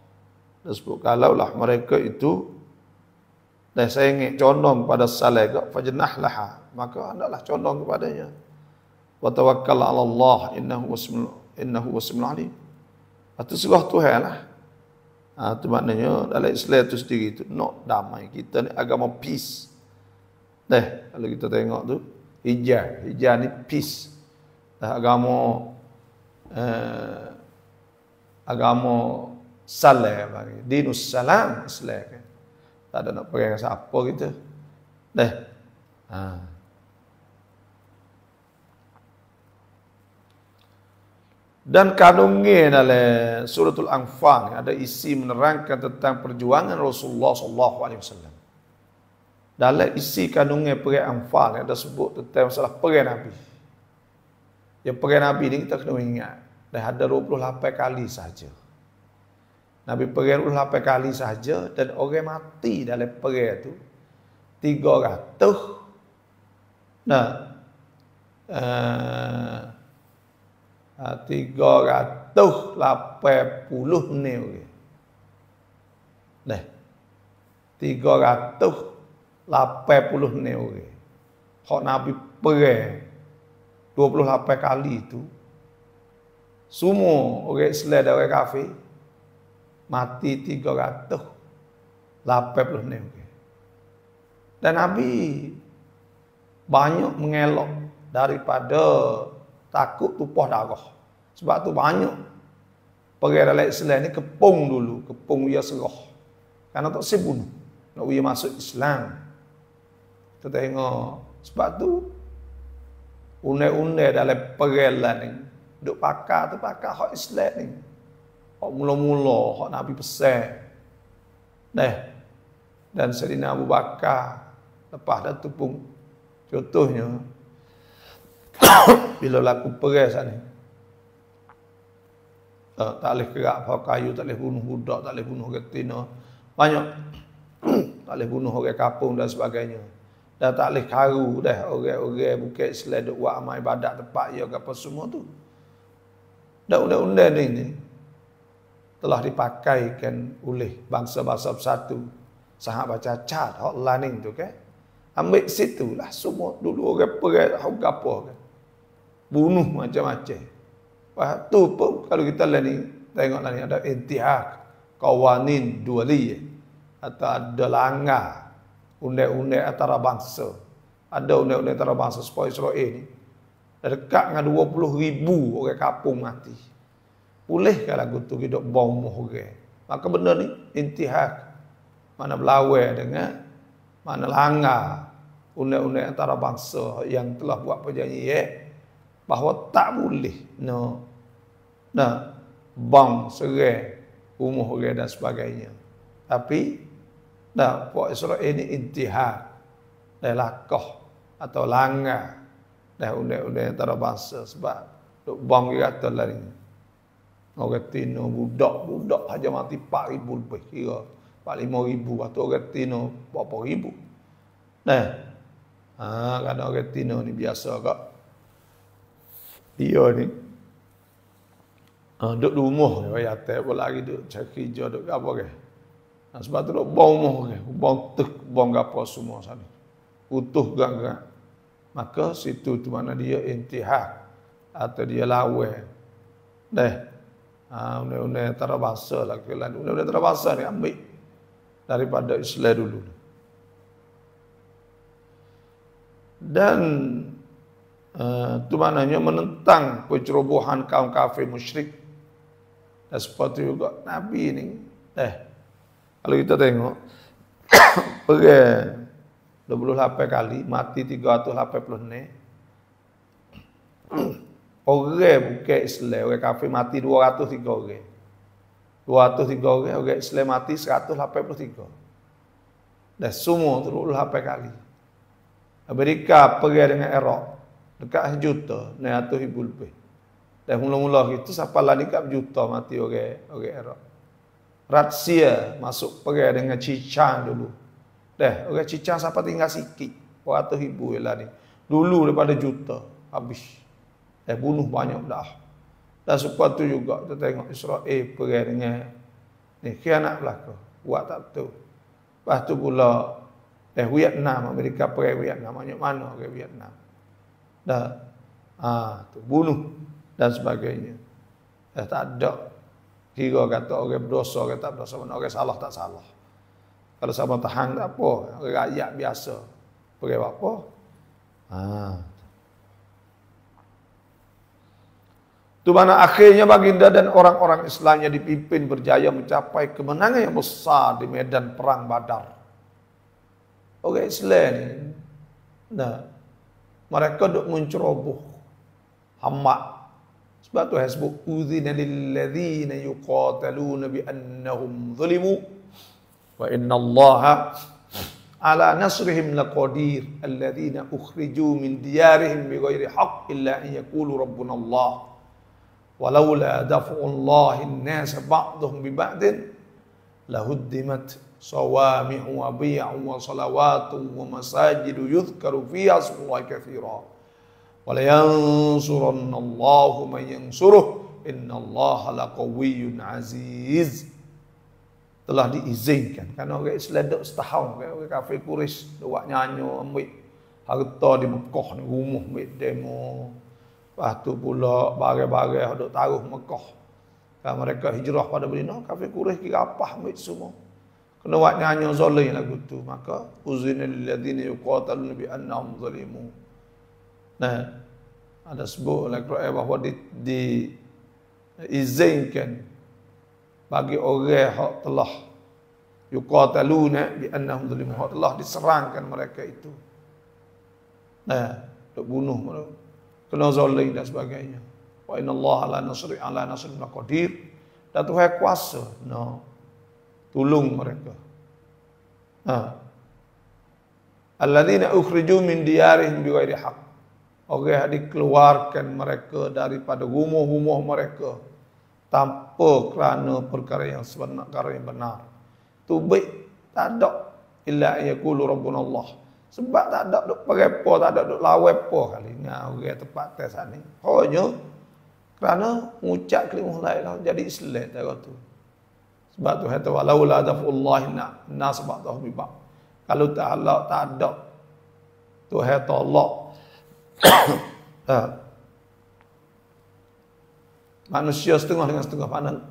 Disebut kalaulah mereka itu dah sengit condong pada saleh fajnah laha, maka hendaklah condong kepadanya. Wa tawakkal 'ala Allah innahu wasmi'ul alim. Itu surah Tuhan lah. Itu maknanya dalam Islam itu sendiri itu nak damai. Kita ni agama peace. Kalau kita tengok tu hijab ni peace. Agama salam, dinus salam Islam kan. Tak ada nak perang siapa kita. Dan kandungnya dalam suratul Anfal ada isi menerangkan tentang perjuangan Rasulullah SAW. Dalam isi kandungnya perang Anfal ada sebut tentang masalah perang Nabi. Yang perang Nabi ni kita kena ingat dah ada 28 kali saja. Nabi perang 28 kali saja dan orang mati dalam perang itu 300. 380 ni orang. 380 ni orang. Hak Nabi perang 28 kali itu, semua orang Islam dan orang kafir mati 380 ni orang. Dan Nabi banyak mengelak daripada takut tumpah darah. Sebab tu banyak perang dalam Islam ni kepung dulu, kepung dia serah. Karena tak saya bunuh. Nak dia masuk Islam. Kita tengok. Sebab tu undai-undai dalam perang ni duk pakar tu pakar hak Islam ni. Hak mula-mula hak Nabi pesan. Dan Sayyidina Abu Bakar lepas dah tu pun contohnya bila laku perang sana, tak boleh kerak pakai kayu, tak boleh bunuh budak, tak boleh bunuh retina, banyak tak boleh bunuh orang kampung dan sebagainya. Dah tak boleh karu dah orang-orang bukan Islam duk buat amal ibadat tempat ya ke apa semua tu. Dah undang-undang ni telah dipakaikan oleh bangsa-bangsa bersatu. Sahabat cacat hak laning tu kan. Ambil situlah semua dulu orang perang hak apa kan. Bunuh macam-macam. Lepas tu pun kalau kita lah ni tengoklah ni ada intihak qawanin dualiyah atau ada langgar undang-undang antara bangsa. Ada undang-undang antara bangsa supaya Israel ni dah dekat dengan 20,000 orang kampung mati. Boleh kalau lagu tu hidup bom orang. Maka benda ni intihak. Mana berlawan dengan mana langgar undang-undang antara bangsa yang telah buat perjanjian bahawa tak boleh bang serang rumah orang dan sebagainya. Tapi puak Israel ini intihak dan lakoh atau langgar dan undang-undang antarabangsa sebab duk bang dia kata lah ni. Orang Tino budak aja mati 4,000 lebih kira 45,000 atau orang Tino berapa ribu. Kadang orang Tino ni biasa kak. Dia ni duduk di rumah ya tak boleh lagi duduk cari kerja duduk apa ke. Sebab tu duduk bau rumah ke, bau apa semua sana. Utuh gak-gak. Maka situ tu mana dia intihak atau dia lawan. Undang-undang antarabangsa lah kelan. Undang-undang antarabangsa ni ambil daripada Islam dulu. Dan itu maknanya menentang pencerobohan kaum kafir musyrik. Dan seperti juga Nabi ni. Kalau kita tengok perang 28 kali mati 386. Orang bukan Islam, orang kafir mati 203 orang. 203 orang Islam mati 183. Dan semua 28 kali. Amerika perang dengan Iraq dekat juta, 900,000 lebih. Dan mula-mula itu siapa lah ni kat juta mati orang Iraq. Rusia masuk perang dengan Cicang dulu. Orang Cicang siapa tinggal sikit, 400,000 lah ni. Dulu daripada juta habis. Bunuh banyak dah. Dan sebab tu juga kita tengok Israel perang dengan ni khianat belaka. Buat tak betul. Lepas tu pula Vietnam, Amerika perang Vietnam, banyak mana orang Vietnam. Tu bunuh dan sebagainya. Tak ada kira kata orang berdosa ke tak berdosa, mana orang salah tak salah. Kalau sama tahan tak apa, orang rakyat biasa. Perang apa? Tu mana akhirnya baginda dan orang-orang Islamnya dipimpin berjaya mencapai kemenangan yang besar di medan perang Badar. Orang Islam ni, mereka duk menceroboh hamak. Sebab tu hasbuk udzina lil ladzina yuqataluna bi annahum zulimu wa innallaha ala nasrihim laqadir alladzina ukhriju min diyarihim bighairi haqq illa an yaqulu rabbuna Allah walaula daf'ullahi an-nas ba'dhum bi ba'din lahuddimat sawami'u wa bi'u wa salawatu wa masajidu yudhkaru fiha ismullahi katsiran wa la yansurannallahu man yansuruh innallaha laqawiyyun aziz. Telah diizinkan kerana orang Islam duk setahun, orang kafir Quraisy buat nyanyo ambil harta di Mekah ni, rumah ambil demo. Lepas tu pula barang-barang duk taruh Mekah. Kalau mereka hijrah pada Madinah, kafir Quraisy kira apa ambil semua. Kena buat nyanyo zalim lagu tu, maka uzina lil ladzina yuqataluna bi annahum zalimun. Ada sebut dalam Quran bahawa diizinkan bagi orang yang telah yuqataluna bi annahum zalimun, yang telah diserangkan mereka itu. Untuk bunuh mereka, kena zalim dan sebagainya. Wa innallaha ala nasrihim laqadir. Dan Tuhan kuasa tolong mereka. Alladzina ukhriju min diyarihim bighairi haqq. Orang yang dikeluarkan mereka daripada rumah-rumah mereka tanpa kerana perkara yang sebenar, perkara yang benar. Tu baik tak ada illa yaqulu rabbuna Allah. Sebab tak ada duk perepo, tak ada duk lawepo kali ngau orang tempat tes ni. Hanya kerana mengucap kalimah la ilaha jadi Islam cara tu. Sebab tu kata walau la dafullah nas ba'dahu bi ba'd. Kalau tak ada Tuhan tolak manusia setengah dengan setengah panan.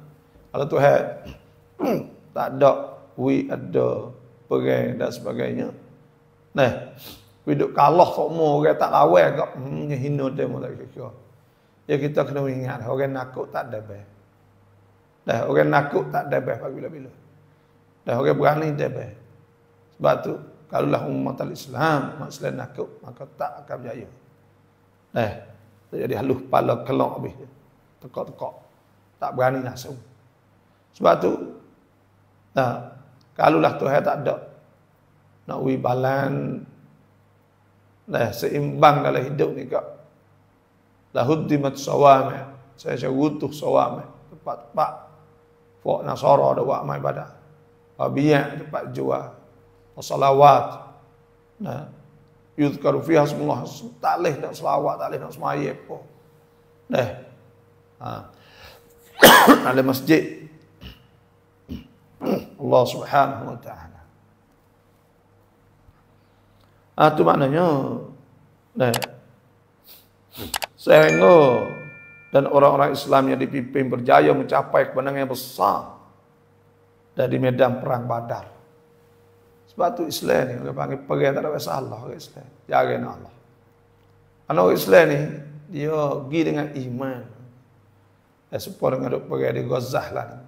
Kalau Tuhan tak ada, ada perang dan sebagainya. Nah, hidup kalah semua orang tak lawan kak, hina dia tak kira. Ya kita kena ingat orang nakut tak ada beh. Dah orang nakut tak ada beh bila-bila. Dah orang berani dia beh. Sebab tu kalaulah umat Islam, umat Islam nakut, maka tak akan berjaya. Nah, jadi halus pala kelok habis. Tekak-tekak. Tak berani langsung. Sebab tu kalaulah Tuhan tak ada nak wibalan seimbang dalam hidup ni kak. Lahuddimat sawami. Saya utuh sawami. Tempat-tempat Fok Nasara ada buat amal ibadah. Biyak tempat jual. Salawat. Nah, yuzkaru fiha semullah. Tak boleh nak selawat, tak boleh nak semaya apa. Ada masjid Allah Subhanahu wa taala. Itu maknanya sehingga dan orang-orang Islam yang dipimpin berjaya mencapai kemenangan yang besar dari medan perang Badar. Sebab tu Islam ni orang panggil perang tak ada masalah orang Islam. Jaga Allah. Karena orang Islam ni dia pergi dengan iman. Supaya dengan duk perang di Gaza lah ni.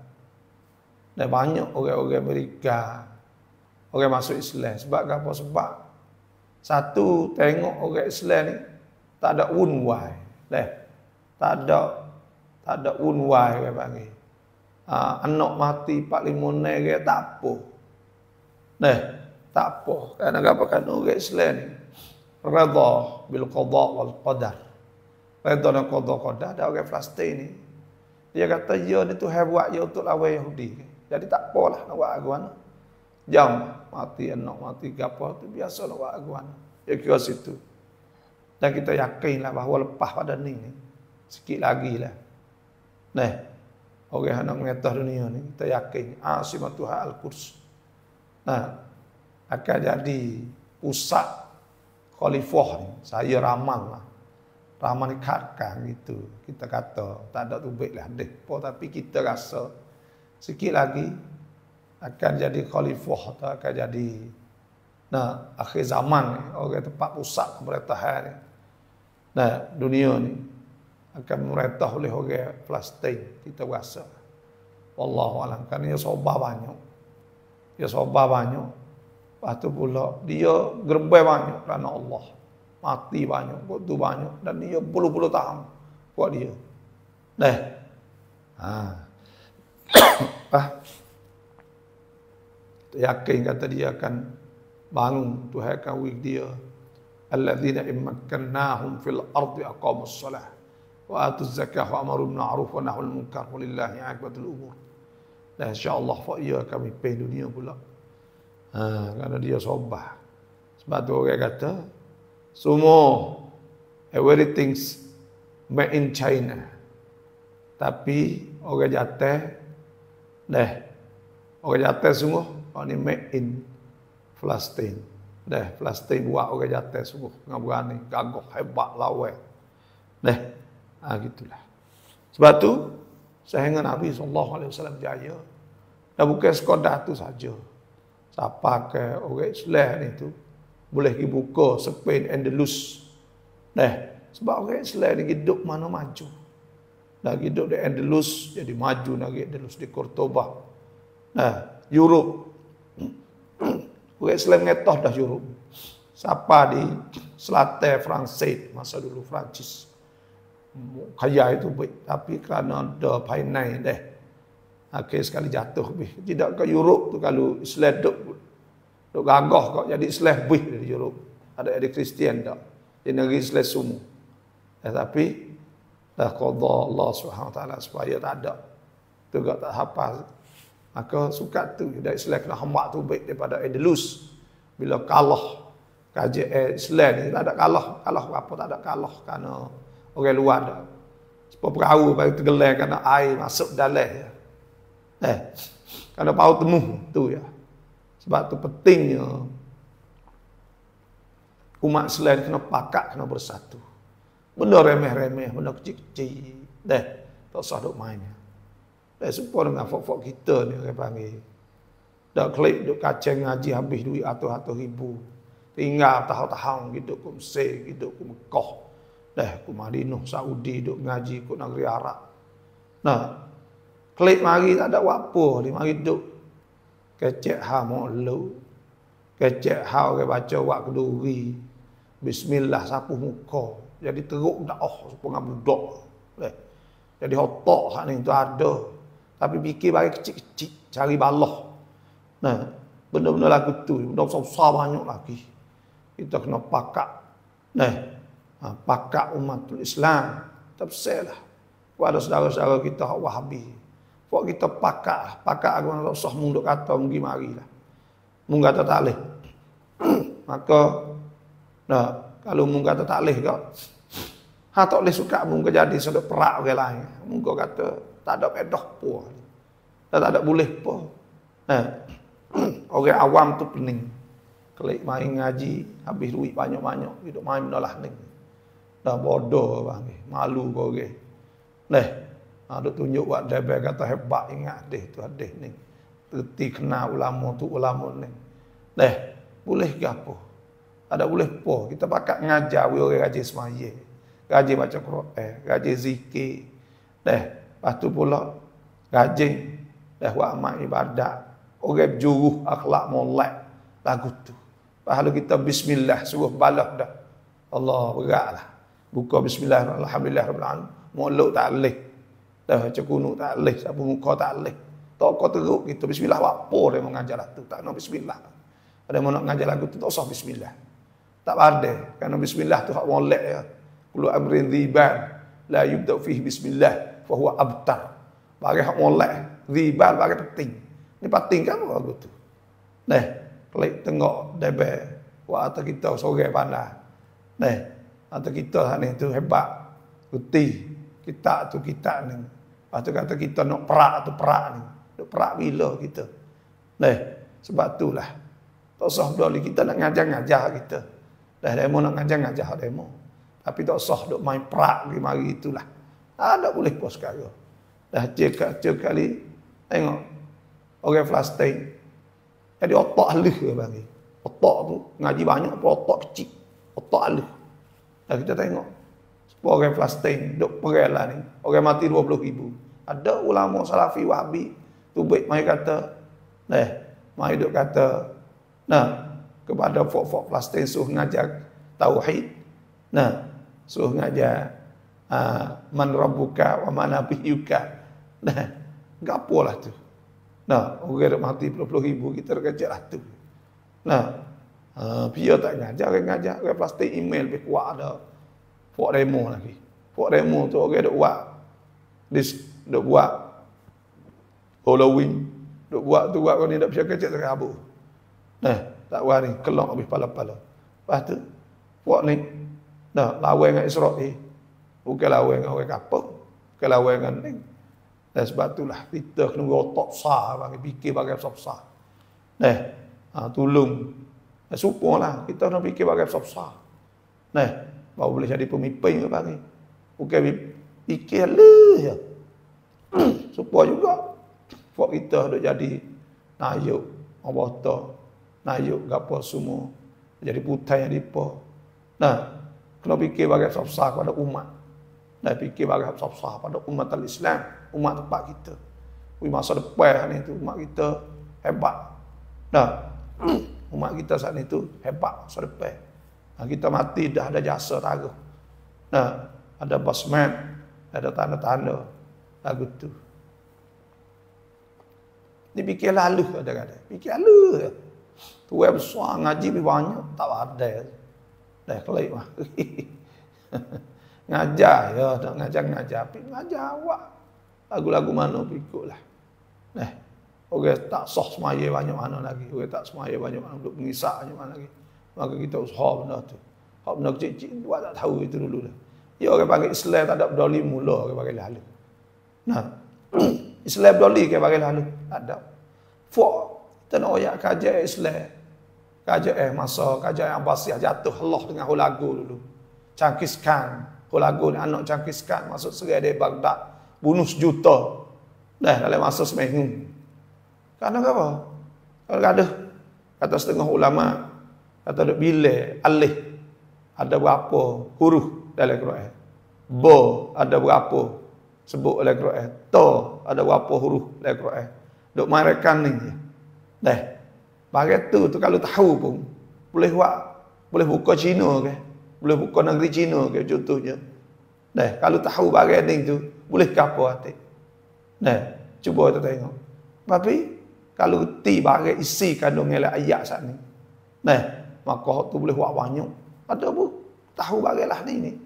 Dan banyak orang-orang Amerika orang masuk Islam. Sebab apa? Sebab satu, tengok orang Islam ni tak ada unwai. Tak ada unwai orang panggil. Anak mati 4-5 negara tak apa. Tak apa. Kerana apa? Kan orang Islam ni redha bil qada wal qadar. Redha dengan qada qadar. Ada orang Palestin ni dia kata ya ni Tuhan buat ya untuk lawan Yahudi. Jadi tak apalah nak buat aguan. Jam mati anak mati gapo tu biasa nak buat aguan. Ya kira situ. Dan kita yakinlah bahawa lepas pada ni sikit lagi lah. Orang nak mengetah dunia ni kita yakin Asimatullah Al-Quds. Akan jadi pusat khalifah ni. Saya ramal lah. Ramal ni katakan gitu. Kita kata tak ada tu baiklah depa tapi kita rasa sikit lagi akan jadi khalifah atau akan jadi akhir zaman ni, orang tempat pusat pemerintahan ni. Dunia ni akan memerintah oleh orang Palestin, kita rasa. Wallahu alam, kerana dia sobar banyak. Lepas tu pula dia gerbai banyak kerana Allah. Mati banyak, kutu banyak dan dia puluh-puluh tahun buat dia. Yakin kata dia akan bangun, Tuhan akan wik dia. Alladzina immakkannahum fil ardi aqamus salah wa atuz zakah wa amaru bil ma'ruf wa nahul munkar walillahi aqibatul umur. Dan insyaallah dia akan mimpin dunia pula. Kerana dia sobat. Sebab tu orang kata semua everything's made in China. Tapi orang jatah orang jatah semua ni made in Palestin. Palestin buat orang jatah semua dengan berani, gagah, hebat, lawan. Gitulah. Sebab tu sehingga Nabi SAW jaya. Dan bukan sekadar tu saja. Siapa ke orang Islam ni tu boleh pergi buka Spain, Andalus. Sebab orang Islam ni hidup mana maju. Dah hidup di Andalus jadi maju lagi Andalus di Cordoba. Europe. Orang Islam ngetah dah Europe. Siapa di selatan Perancis masa dulu Perancis. Kaya itu baik, tapi kerana ada painai akhir sekali jatuh lebih. Tidak ke Europe tu kalau Islam duk gagah kok jadi Islam lebih dari Europe. Ada Kristian dak. Di negeri Islam semua. Tapi dah qada Allah Subhanahu wa taala supaya tak ada. Tu gak tak hafal. Maka sukat tu dari Islam kena hamba tu baik daripada Andalus. Bila kalah Kaji Islam ni tak ada kalah apa tak ada kalah kerana orang luar dah. Sebab perahu bagi tenggelam kerana air masuk dalam. Kerana pau temu tu ya. Sebab tu pentingnya umat Islam kena pakat, kena bersatu. Benda remeh-remeh, benda kecil-kecil. Tak usah duk main. Supaya dengan fok-fok kita ni orang panggil. Dah klik duk kacang ngaji habis duit ratus-ratus ribu. Tinggal tahun-tahun hidup ke Mesir, hidup ke Mekah. Ke Madinah, Saudi, duk ngaji ke negeri Arab. Klik mari tak ada apa dia mari duk kecek ha maulu. Kecek ha orang baca wak keduri. Bismillah sapu muka. Jadi teruk dakwah supaya budak. Jadi otak hak ni tu ada. Tapi fikir bagi kecil-kecil, cari balah. Benda-benda lagu tu, benda besar banyak lagi. Kita kena pakat. Pakat umat Islam. Terpesailah. Kepada saudara-saudara kita Wahabi. Buat kita pakat. Pakat agama tak usah munduk kata, pergi marilah. Mung kata tak boleh. Maka, kalau mung kata tak boleh kau, tak boleh suka mung jadi sudah perak orang lain. Mung kata, tak ada pedah pun. Tak ada boleh pun. Orang awam tu pening. Klik main ngaji, habis duit banyak-banyak, hidup main menolak ni. Dah bodoh bang, malu kau orang. Duk tunjuk buat debel kata hebat, ingat deh tu hadis ni. Terti kenal ulama tu ulama ni. Boleh ke apa? Tak ada boleh apa. Kita pakat ngajar orang rajin semaya. Rajin baca Quran, rajin zikir. Lepas tu pula rajin buat amal ibadat. Orang berjuruh akhlak molek lagu tu. Pahala kita bismillah suruh balas dah. Allah beratlah. Buka bismillah alhamdulillah rabbil alamin. Molek tak leh. Dah cekunuk tak leh, sapu muka tak leh. Toko teruk kita bismillah apa dia mengajar lah tu. Tak nak bismillah. Ada mau nak ngajar lagu tu tak usah bismillah. Tak ada. Kerana bismillah tu hak molek ya. Kullu amrin dhiban la yubda fihi bismillah fa huwa abtar. Bagi hak molek, dhiban bagi penting. Ni penting kan lagu tu. Klik tengok debel. Wah atas kita sore pandai. Atas kita ni tu hebat. Putih. Kita tu kita ni. Lepas tu kata kita nak perak tu perak ni. Nak perak bila kita. Sebab itulah. Tak usah dulu kita nak ngajar-ngajar kita. Demo nak ngajar-ngajar demo. Tapi tak usah duk main perak di mari itulah. Tak boleh pun sekarang. Dah cek kali. Tengok. Orang Palestin. Jadi otak halus ke bagi. Otak tu ngaji banyak pun otak kecil. Otak halus. Dah kita tengok. Orang Palestin duk perang lah ni. Orang mati 20,000. Ada ulama Salafi Wahabi tu baik mai kata, mai duk kata, kepada fok-fok Palestin suruh ngajar tauhid. Suruh ngajar man rabbuka wa man nabiyuka. Gapolah tu. Orang duk mati 20,000 kita kerja lah tu. Dia tak ngajar, orang ngajar, orang Palestin email lebih kuat ada. Fok demo lagi. Fok demo tu orang duk buat Halloween. Duk buat tu buat kau ni tak bisa kecek tak habuk. Tak buat ni kelong habis pala-pala. Lepas tu fok ni lawan dengan Israel. Bukan lawan dengan orang kapal. Bukan lawan dengan ni. Dan sebab itulah kita kena otak besar bagi fikir bagi besar. Tolong. Supalah kita kena fikir bagi besar. Baru boleh jadi pemimpin ke bagi. Bukan fikir le je. Supaya juga fok kita duk jadi nayuk abata, nayuk gapo semua. Jadi putai yang dipo. Kena fikir bagi besar pada umat. Fikir bagi besar pada umat al-Islam, umat tempat kita. Masa depan ni tu umat kita hebat. Umat kita saat ni tu hebat masa depan. Kita mati dah ada jasa taruh. Ada basman, ada tanda-tanda lagu tu. Ni fikir lalu ada. Fikir lalu. Tuan besar ngaji lebih banyak tak ada. Dah kelai mah. Ngajar ya, tak ngajar. Ngajar awak. Lagu-lagu mana ikutlah. Orang tak sah semaya banyak mana lagi. Orang tak semaya banyak mana duk mengisak banyak mana lagi. Maka kita usaha benda tu. Hak benda kecil-kecil buat tak tahu itu dulu dah. Ya orang panggil Islam tak ada berdoli mula orang panggil lalu. Nah, Islam berdoli ke panggil lalu. Tak ada. Fok kita nak oyak kajian Islam. Kajian masa kajian Abbasiyah jatuh Allah dengan hulagu dulu. Cangkiskan hulagu ni anak cangkiskan masuk serai dari Baghdad. Bunuh sejuta. Dah dalam masa seminggu. Karena apa? Kalau ada kata setengah ulama kata ada bila alih ada berapa huruf dalam Quran. Ba ada berapa sebut dalam Quran. Ta ada berapa huruf dalam Quran. Duk marekan ni. Dah. Bagai tu kalau tahu pun boleh buka Cina ke? Boleh buka negeri Cina ke contohnya. Dah, kalau tahu bagai ni tu boleh ke apa hati. Dah, cuba kita tengok. Tapi kalau ti bagai isi kandungan ayat saat ni. Dah, maka tu boleh buat banyak. Ada pun tahu bagailah ni.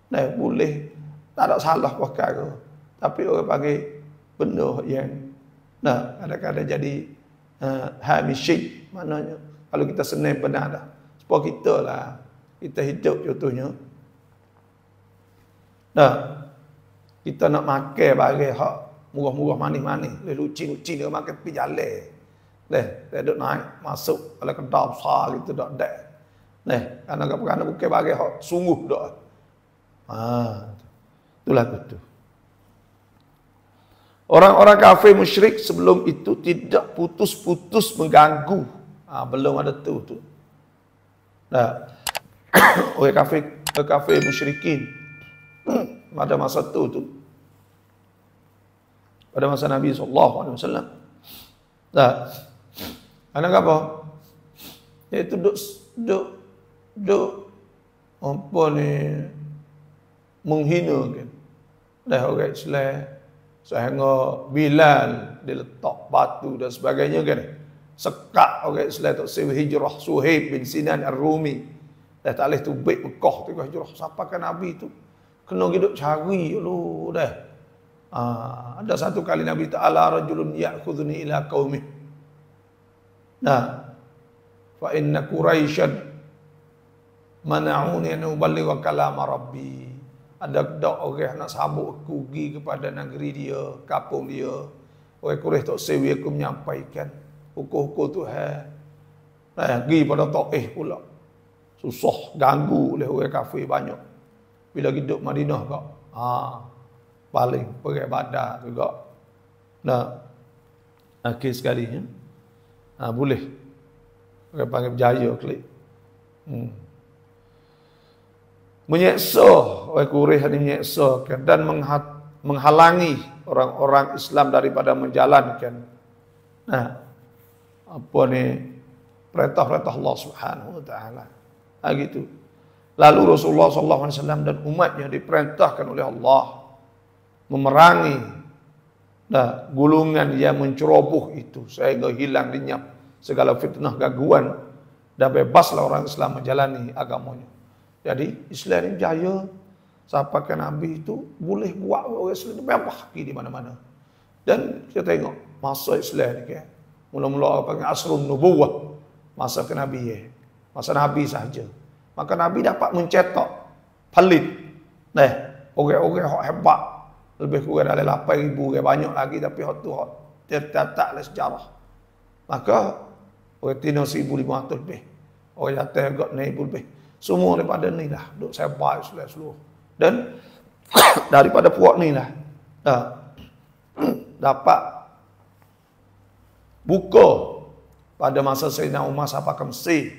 Dah, boleh tak ada salah perkara. Tapi orang panggil benda yang kadang-kadang jadi hamisyik, maknanya kalau kita senang benar dah. Sebab kita lah kita hidup contohnya. Kita nak makan bagai hak murah-murah manis-manis, lucin-lucin dia makan tepi jalan. Dia duk naik masuk kalau kedai besar gitu dak dak. Kerana bukan bagai hak sungguh dak. Itulah betul. Orang-orang kafir musyrik sebelum itu tidak putus-putus mengganggu. Belum ada tu. Orang kafir musyrikin pada masa tu. Pada masa Nabi SAW. Karena apa? Iaitu duk apa ni menghinakan orang Islam. Sehingga Bilal diletak batu dan sebagainya kan. Sekat orang Islam tak sewa hijrah Suhaib bin Sinan Ar-Rumi. Dah tak boleh tu baik Mekah tu hijrah. Siapa kan Nabi tu? Kena hidup cari lu dah. Ada satu kali Nabi Ta'ala rajulun ya'khudhuni ila qaumih. Fa inna Quraisyan mana'uni an uballigha kalama Rabbi. Ada orang nak sambut aku pergi kepada negeri dia, kampung dia. Orang Quraisy tak sewi aku menyampaikan hukum-hukum Tuhan. Pergi pada Taif pula. Susah, ganggu oleh orang kafir banyak. Bila hidup Madinah kak. Paling pergi Badar juga. Akhir sekali ya. Boleh. Orang panggil berjaya klik. Menyeksa orang Quraisy ini menyeksakan dan menghalangi orang-orang Islam daripada menjalankan perintah-perintah Allah Subhanahu wa taala. Gitu. Lalu Rasulullah sallallahu alaihi wasallam dan umatnya diperintahkan oleh Allah memerangi gulungan yang menceroboh itu sehingga hilang lenyap segala fitnah gangguan dan bebaslah orang Islam menjalani agamanya. Jadi Islam ini jaya. Sampai ke Nabi itu boleh buat orang Islam bebas pergi di mana-mana. Dan kita tengok masa Islam ni kan. Mula-mula panggil asrun nubuwah. Masa ke Nabi masa Nabi sahaja. Maka Nabi dapat mencetak pelit. Orang-orang yang hebat. Lebih kurang dari 8,000 orang banyak lagi. Tapi hak tu tercatat oleh sejarah. Maka orang Tino 1,500 lebih. Orang jatuh agak 1,000 lebih. Semua daripada ni lah. Duk saya baik seluruh. Dan daripada puak ni lah. Dapat buka pada masa Sayyidina Umar sampai ke Mesir.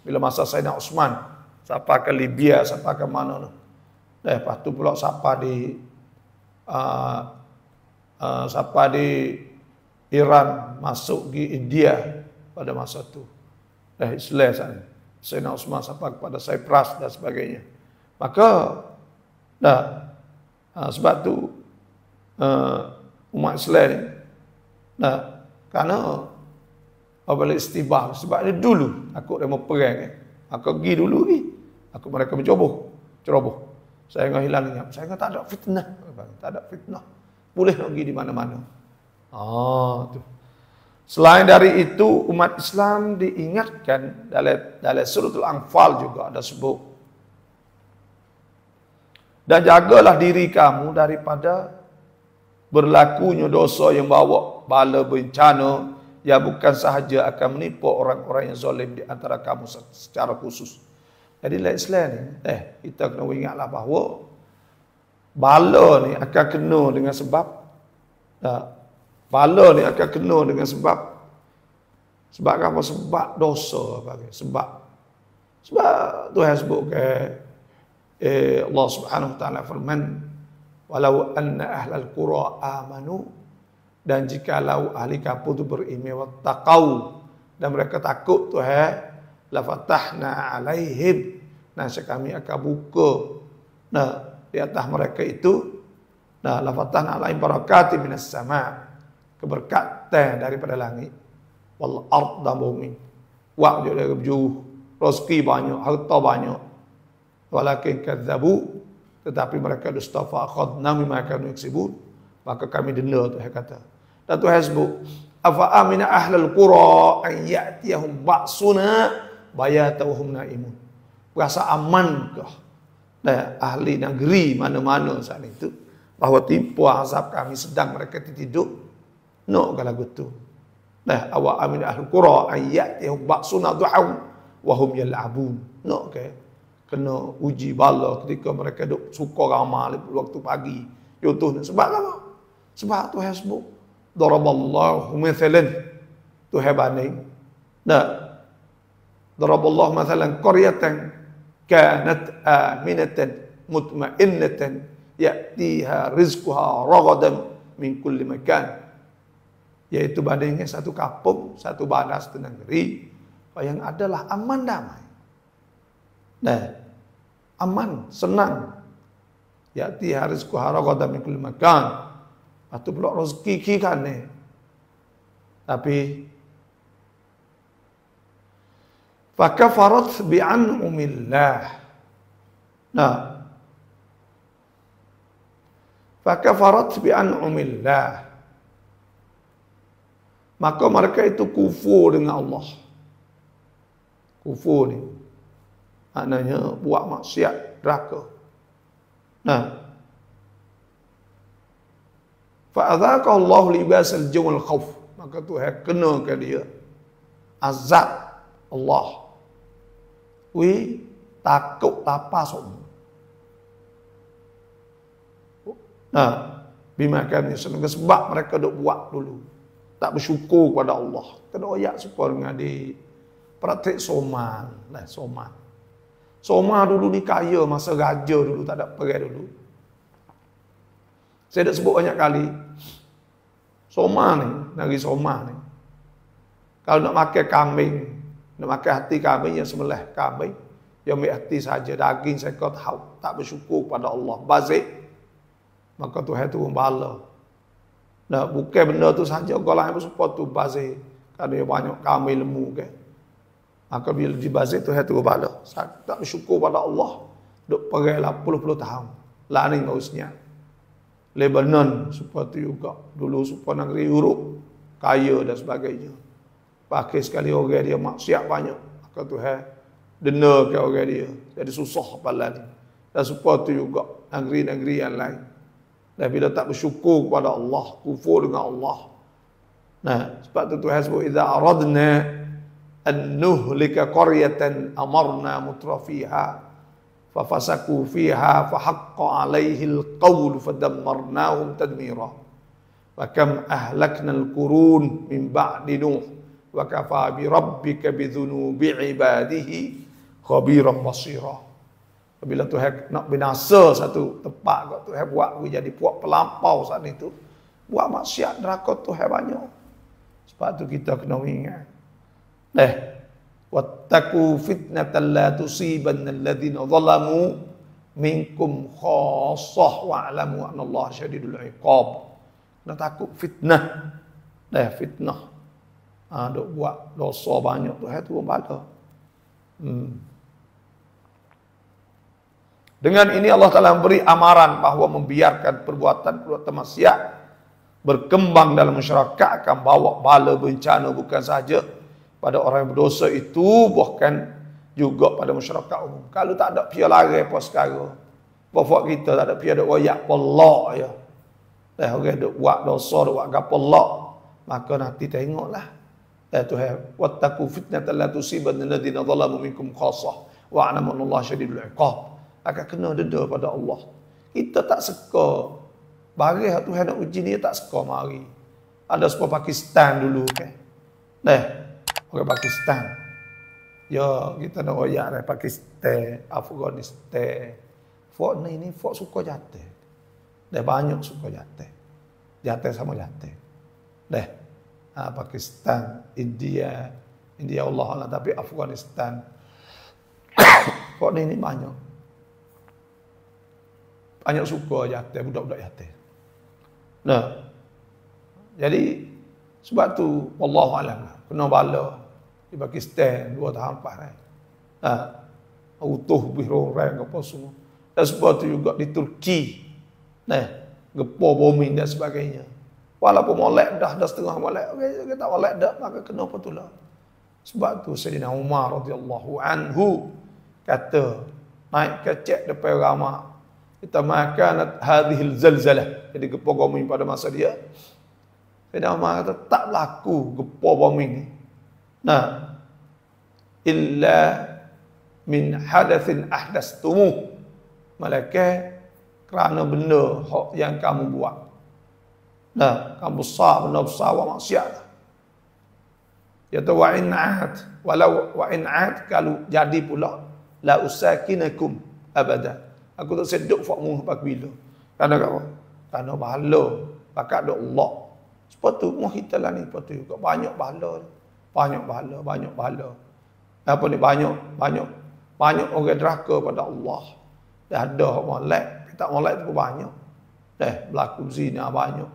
Bila masa Sayyidina Osman sampai ke Libya, sampai ke mana tu. Lepas tu pula sampai di Iran, masuk di India pada masa tu. Islam sana. Sayyidina Osman sampai kepada Cyprus dan sebagainya. Maka sebab tu umat Islam ni kerana apabila istibah sebab dia dulu aku dah mau perang aku pergi dulu ni aku mereka ceroboh saya enggak hilang lenyap saya enggak tak ada fitnah boleh nak pergi di mana-mana tu Selain dari itu, umat Islam diingatkan dalam suratul Anfal juga ada sebut. Dan jagalah diri kamu daripada berlakunya dosa yang bawa bala bencana yang bukan sahaja akan menipu orang-orang yang zalim di antara kamu secara khusus. Jadi dalam Islam ni, kita kena ingatlah bahawa bala ni akan kena dengan sebab bala ni akan kena dengan sebab apa? Sebab dosa bagi. Sebab Tuhan sebut ke Allah Subhanahu wa taala firman, walau anna ahlal qura amanu, dan jikalau ahli kampung itu beriman wattaqau, dan mereka takut Tuhan, la fatahna alaihim, nah kami akan buka di atas mereka itu la fatahna alaihim barakatin minas sama, keberkatan daripada langit, wal ard, dan bumi, wa juga berjuh, rezeki banyak, harta banyak, walakin kadzabu, tetapi mereka dusta, fa akhadna mimma kanu yaksibun, maka kami denda, Tuhan kata. Dan Tuhan sebut, afa amina ahlul qura an ya'tiyahum ba'suna bayatahum naimun. Rasa amankah ahli negeri mana-mana saat itu bahawa timpa azab kami sedang mereka tidur? No kalau gitu. Awa amina ahlul qura an ya'tiyahum ba'suna duhaw wa hum yal'abun. No kena uji bala ketika mereka duk suka ramal waktu pagi. Contohnya sebab apa? Sebab Tuhan sebut daraballahu mathalan, Tuhan banding. Daraballahu mathalan qaryatan kanat aminatan mutmainnatan ya'tiha rizquha ragadan min kulli makan. Yaitu bandingnya satu kampung, satu bandar, satu negeri yang adalah aman damai. Aman, senang. Ya'tiha rizquha ragadan min kulli makan. Atau pula rezeki kan ni. Tapi fakafarat bi'an'umillah. Fakafarat bi'an'umillah. Maka mereka itu kufur dengan Allah. Kufur ni maknanya buat maksiat, neraka. Fa'adzaqahu Allah libasal jaw' wal khauf, maka Tuhan kenakan dia azab Allah. Takut lapar semua. Bimakan sebab mereka duk buat dulu, tak bersyukur kepada Allah. Kena ayat supaya dengan di praktik soman. Soman dulu ni kaya masa raja dulu, tak ada perang dulu. Saya dah sebut banyak kali. Soma ni, negeri Soma ni, kalau nak makan kambing, nak makan hati kambing, yang sembelih kambing, yang ambil hati saja, daging saya kau tahu, tak bersyukur pada Allah, bazik, maka Tuhan turun bala. Bukan benda tu saja, orang lain bersumpah tu bazik, kerana banyak kambing lemu kan. Maka bila dibazik Tuhan turun bala. Tak bersyukur pada Allah, duk perang 80 tahun, laning harusnya. Lebanon seperti juga dulu supaya negeri Europe kaya dan sebagainya. Pakai sekali orang dia maksiat banyak, maka Tuhan denda ke orang dia, jadi susah pala ni. Dan seperti juga negeri-negeri yang lain. Dan bila tak bersyukur kepada Allah, kufur dengan Allah. Sebab tu Tuhan sebut idza aradna an nuhlika qaryatan amarna mutrafiha fafasaku fiha fahaqqa alaihil qawlu fadammarnahum tadmira wa kam ahlaknal qurun min ba'di nuh wa kafa bi rabbika bidhunubi ibadihi khabiran basira. Bila Tuhan nak binasa satu tempat, Tuhan buat jadi puak pelampau saat itu, buat maksiat, neraka Tuhan banyak. Sebab tu kita kena ingat, wattaqu fitnatan la tusibanna alladhina zalamu minkum khassah wa'lamu anna Allah syadidul iqab. Nak takut fitnah. Fitnah. Dok buat dosa banyak tu turun bala. Dengan ini Allah Taala memberi amaran bahawa membiarkan perbuatan maksiat berkembang dalam masyarakat akan bawa bala bencana bukan sahaja pada orang yang berdosa itu, bahkan juga pada masyarakat umum. Kalau tak ada pia lari apa sekarang, bapak kita tak ada pia ada royak pelak ya. Dah orang duk buat dosa, duk buat gapo lak, maka nanti tengoklah. Tuhan, wattaqu fitnatan la tusibanna alladziina zalamu minkum khassah wa a'lamu annallaha syadidul 'iqab. Akan kena denda pada Allah. Kita tak suka barang Tuhan nak uji ni, tak suka mari. Ada sebuah Pakistan dulu kan. Orang Pakistan. Ya, kita nak royak dari Pakistan, Afghanistan. Fok ni fok suka jatuh. Banyak suka jatuh. Jatuh sama jatuh. Pakistan, India Allah, tapi Afghanistan. Kok ni banyak suka jatuh, budak-budak jatuh. Jadi sebab tu wallahu alam kena bala di Pakistan 2 tahun lepas utuh birorang apa semua. Dan sebab tu juga di Turki gepo bombing dan sebagainya. Walaupun molek dah setengah molek, okey tak molek dah, maka kena patulah. Sebab tu Sayyidina Umar radhiyallahu anhu kata naik kecek depan ramah, kita makan hadhil zalzalah. Jadi gepo bombing pada masa dia. Sayyidina Umar kata tak berlaku gepo bombing ni. Illa min hadatsin ahdastumu. Malaikat kerana benda yang kamu buat. Kamu besar, benda besar buat maksiat. Ya tu wa in'at, walau wa in'at, kalau jadi pula la usakinakum abada. Aku tak seduk fakmu pak bila. Karena apa? Karena bahala pakat dok Allah. Sebab tu mu kita lah ni, sebab tu juga banyak bahala. Banyak bahala. Apa ni banyak orang deraka pada Allah. Dah ada molek, tak molek tu banyak. Berlaku zina banyak.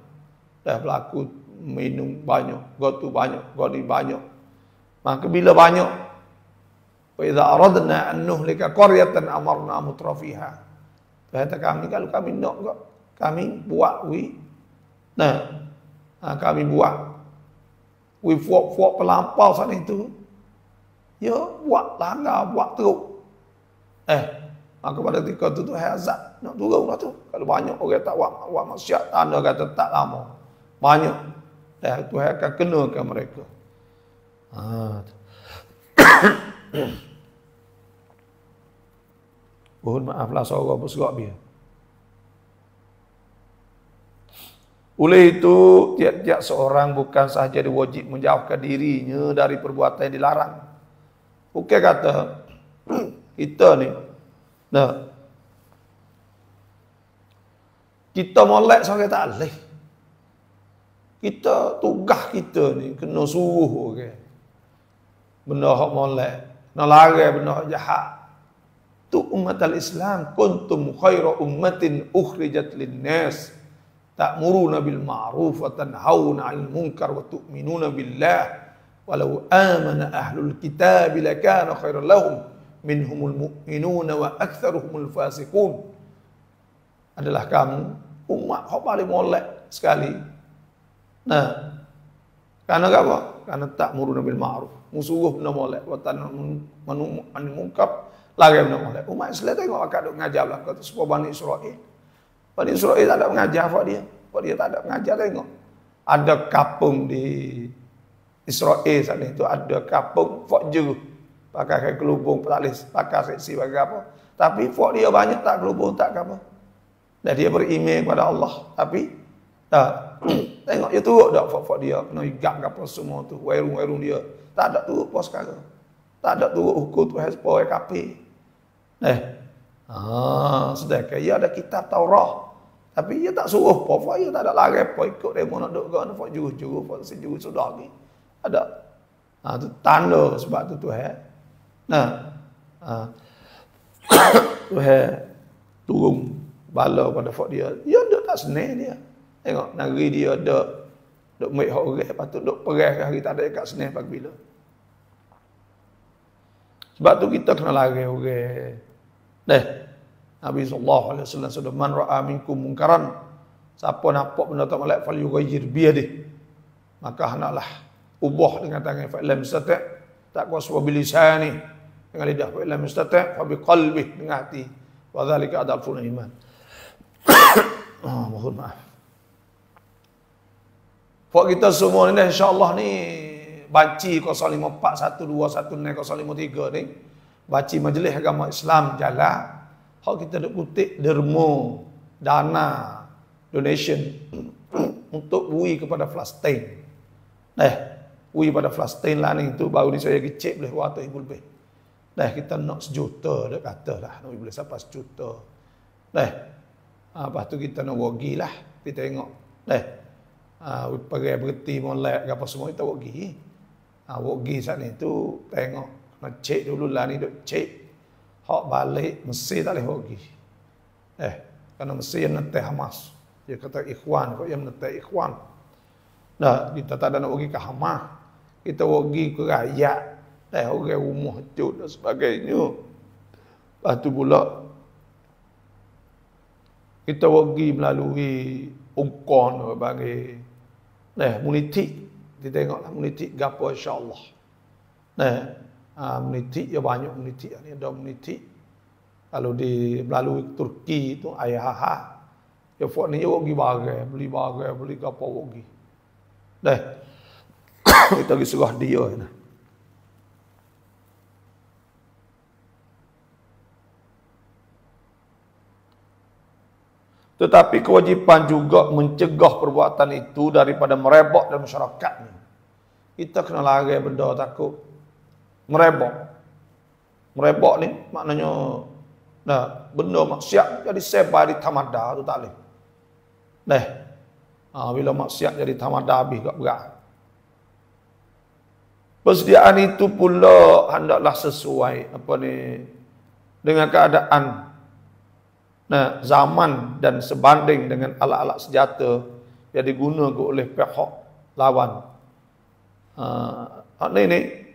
Berlaku minum banyak, gotu banyak, godi banyak. Maka bila banyak, wa idza aradna an nuhlika qaryatan amarna mutrafiha. Kata kami, kalau kami nak kok, kami buat kami buat fuak pelampau sana itu. Ya, buat langgar, buat teruk. Maka pada ketika tu azab nak turun lah tu. Kalau banyak orang tak buat maksiat, tanda kata tak lama. Banyak. Tuhan akan kenakan mereka. Mohon maaflah suara berserak dia. Oleh itu, tiap-tiap seorang bukan sahaja diwajib menjauhkan dirinya dari perbuatan yang dilarang. Bukan kata kita ni, kita molek seorang tak boleh. Kita tugas kita ni kena suruh orang. Benda hak molek, nak larang benda hak jahat. Tu umat al-Islam, kuntum khaira ummatin ukhrijat lin-nas ta'muruna bil ma'ruf wa tanhauna 'anil munkar wa tu'minuna billah walau amana ahlul kitab lakana khairan lahum minhumul mu'minuna wa aktsaruhumul fasiqun. Adalah kamu umat hak paling molek sekali. Karena apa? Karena ta'muruna bil ma'ruf, musuh benda molek, wa tanhauna 'anil munkar, larang benda molek. Umat Islam tengok akak duk mengajar lah kata supaya Bani Israel. Bani Israel tak ada mengajar apa dia. Apa dia tak ada mengajar, tengok. Ada kapung di Israel sana itu, ada kapung fok jeruh. Pakai kelubung petalis, pakai seksi pakai apa. Tapi fok dia banyak tak kelubung tak apa. Dan dia beriman kepada Allah. Tapi tengok dia turut dak fok dia kena igak apa semua tu. Wairung dia. Tak ada turut apa sekarang. Tak ada turut hukum Tuhan supaya kafir. Sedangkan ia ada kitab Taurat. Tapi ia tak suruh apa, ia tak ada larang apa ikut demo nak duk kan, fok juru-juru, fok sejuru sudah ni. Ada. Tu tanda sebab tu Tuhan. Tuhan turun bala pada fok dia. Dia duk tak senang dia. Tengok negeri dia duk mai hak orang patut duk perang hari tak ada kat senang pagi bila. Sebab tu kita kena larang orang. Nabi sallallahu alaihi wasallam sudah man ra'a minkum munkaran, Siapa nampak benda tak molek fal yughayyir bi yadihi. Maka hendaklah ubah dengan tangan. Fa lam yastati' tak kuasa bilisani dengan lidah. Fa lam yastati' fa biqalbi dengan hati. Wa dzalika adaful iman. Mohon maaf. Buat kita semua ni insya-Allah ni banci 054 121 053 ni banci Majlis Agama Islam jalan. Hak kita nak kutip derma, dana, donation untuk bui kepada Palestin. Bui pada Palestin lah ni tu baru ni saya kecek boleh 200,000 lebih. Kita nak 1 juta dah kata lah. Nak boleh sampai 1 juta. Lepas tu kita nak wagi lah. Kita tengok. Pergi berhenti molek ke apa semua kita wagi. Wagi saat ni tu tengok. Nak cek dulu lah ni duk cek. Hak balik Mesir tak boleh wagi. Kerana Mesir yang netai Hamas. Dia kata ikhwan. Kok yang netai ikhwan. Kita tak ada nak wagi ke Hamas. Kita wagi ke rakyat. Orang rumah cut dan sebagainya. Lepas tu pula kita wagi melalui ukon bagi muniti. Kita tengoklah muniti gapo insya-Allah. Muniti ya banyak muniti ni ada muniti. Kalau di melalui Turki tu IHH ya fok ni wagi barang, beli gapo wagi. Kita pergi serah dia ni. Tetapi kewajipan juga mencegah perbuatan itu daripada merebak dalam masyarakat ni. Kita kena lari benda takut merebak. Merebak ni maknanya benda maksiat jadi sebar di tamada tu tak boleh. Bila maksiat jadi tamada habis kat berat. Persediaan itu pula hendaklah sesuai dengan keadaan zaman dan sebanding dengan alat-alat senjata yang digunakan oleh pihak lawan. Ini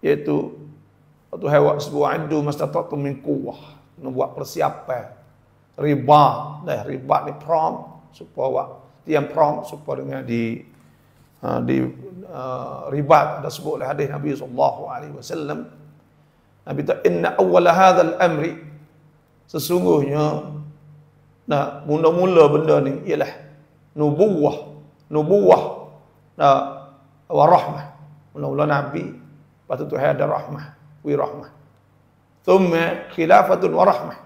iaitu waktu hewat sebuah adu mastata'tum min quwwah, nak buat persiapan riba. Riba ni prom supaya tiang prom supaya dengan di ribat. Ada sebut oleh hadis Nabi sallallahu alaihi wasallam. Nabi ta inna awwala hadzal amri, sesungguhnya mula-mula benda ni ialah nubuwah wa rahmah. Mula-mula Nabi, lepas tu Tuhan ada rahmah, rahmah. Thumma khilafatun wa rahmah.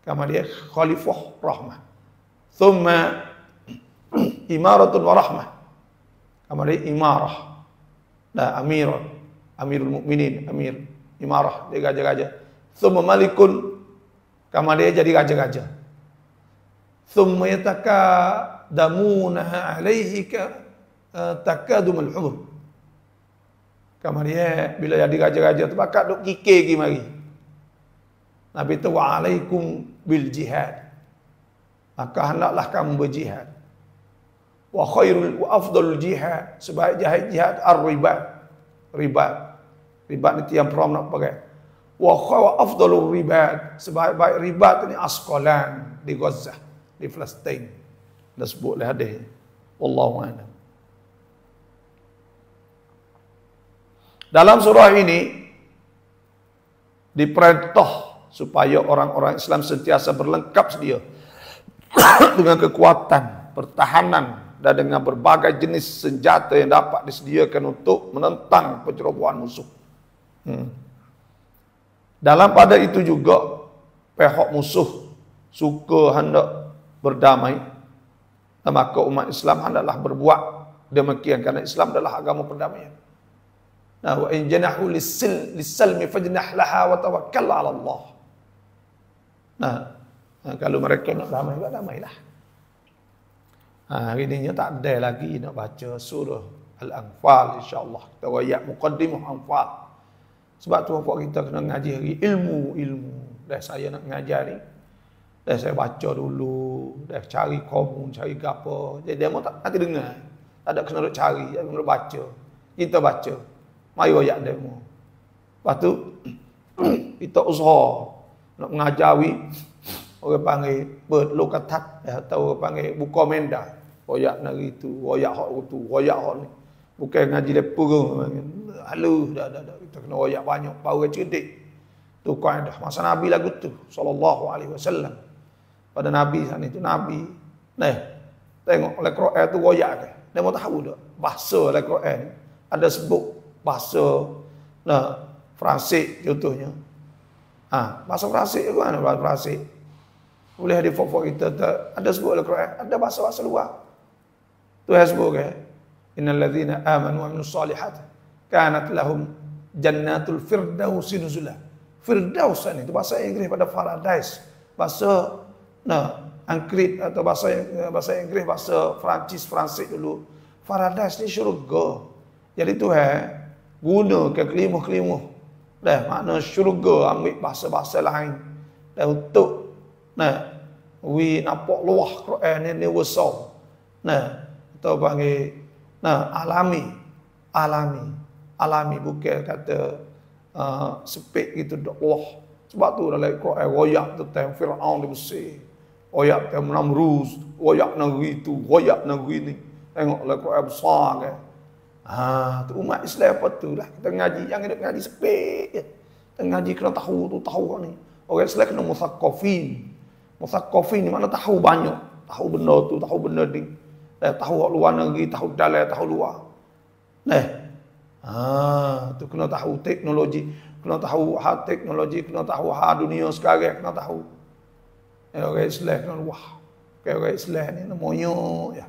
Kama dia khalifah rahmah. Thumma imaratun wa rahmah. Kama dia imarah. Amirul mukminin, imarah, dia raja-raja. Thumma malikun, kama dia jadi raja-raja. Thumma yatakadamunaha alaihi takadumul humur. Kama dia bila jadi raja-raja tu bakat duk kikir gi mari. Nabi tu wa alaikum bil jihad. Maka hendaklah kamu berjihad. Wa khairul wa afdalul jihad, sebaik jihad ar-ribat. Ribat ni tiang prom nak pakai. Wa afdalur ribat, sebaik-baik ribat ni Asqalan di Gaza, di Palestin. Dah sebut oleh hadis. Wallahu a'lam. Dalam surah ini diperintah supaya orang-orang Islam sentiasa berlengkap sedia dengan kekuatan, pertahanan dan dengan berbagai jenis senjata yang dapat disediakan untuk menentang pencerobohan musuh. Dalam pada itu juga pihak musuh suka hendak berdamai, maka umat Islam hendaklah berbuat demikian kerana Islam adalah agama perdamaian. Wa in janahu lis-salmi fajnah laha wa tawakkal 'ala Allah. Kalau mereka nak damai, buat damailah. Hari ini tak ada lagi nak baca surah Al-Anfal, insya-Allah. Kita ayat muqaddimah Anfal. Sebab tu apa kita kena ngaji hari ilmu. Dah saya nak ngajar ni. Dah saya baca dulu, dah cari komen, cari apa. Jadi demo tak nanti dengar. Tak ada kena duk cari, kena duk baca. Kita baca. Mari ayat demo. Lepas tu kita usaha nak mengajari Orang panggil berlokatat atau orang panggil buka menda. Royak nari tu, royak hak tu, royak hak ni. Bukan ngaji depa ke. Halu dah. Kita kena royak banyak baru cerdik. Tu kaedah masa Nabi lagu tu sallallahu alaihi wasallam. Pada Nabi sana itu Nabi. Nah, tengok oleh Quran tu royak ke. Dia mau tahu tak bahasa oleh Quran ada sebut bahasa Fransik contohnya. Bahasa Fransik ke mana bahasa Fransik? Boleh ada fok-fok kita ada sebut oleh Quran, ada bahasa-bahasa luar. Tu yang sebut ke innal ladzina amanu wa amilus solihat kanat lahum jannatul firdausi nuzula. Firdaus itu bahasa Inggeris pada paradise. Bahasa Angkrit atau bahasa Inggeris, bahasa Perancis, Fransik dulu. Paradise ni syurga. Jadi Tuhan guna ke kelimuh-kelimuh. Dah makna syurga ambil bahasa-bahasa lain. Dan untuk nampak luah Quran ni besar. Atau panggil alami bukan kata sepik gitu dok luah. Sebab tu dalam Quran royak tentang Firaun di Mesir. Royak tentang Namrud, royak negeri tu, royak negeri ni. Tengoklah Quran besar kan. Tu umat Islam apa tu lah. Kita ngaji, jangan duk ngaji sepik je. Kita ngaji kena tahu tu, tahu ni. Orang Islam kena musaqqafin. Musaqqafin ni mana tahu banyak. Tahu benda tu, tahu benda ni. Tahu luar negeri, tahu dalam, tahu luar. Tu kena tahu teknologi. Kena tahu hal teknologi, kena tahu hal dunia sekarang, kena tahu. Orang Islam kena luah. Orang Islam ni moyo ya.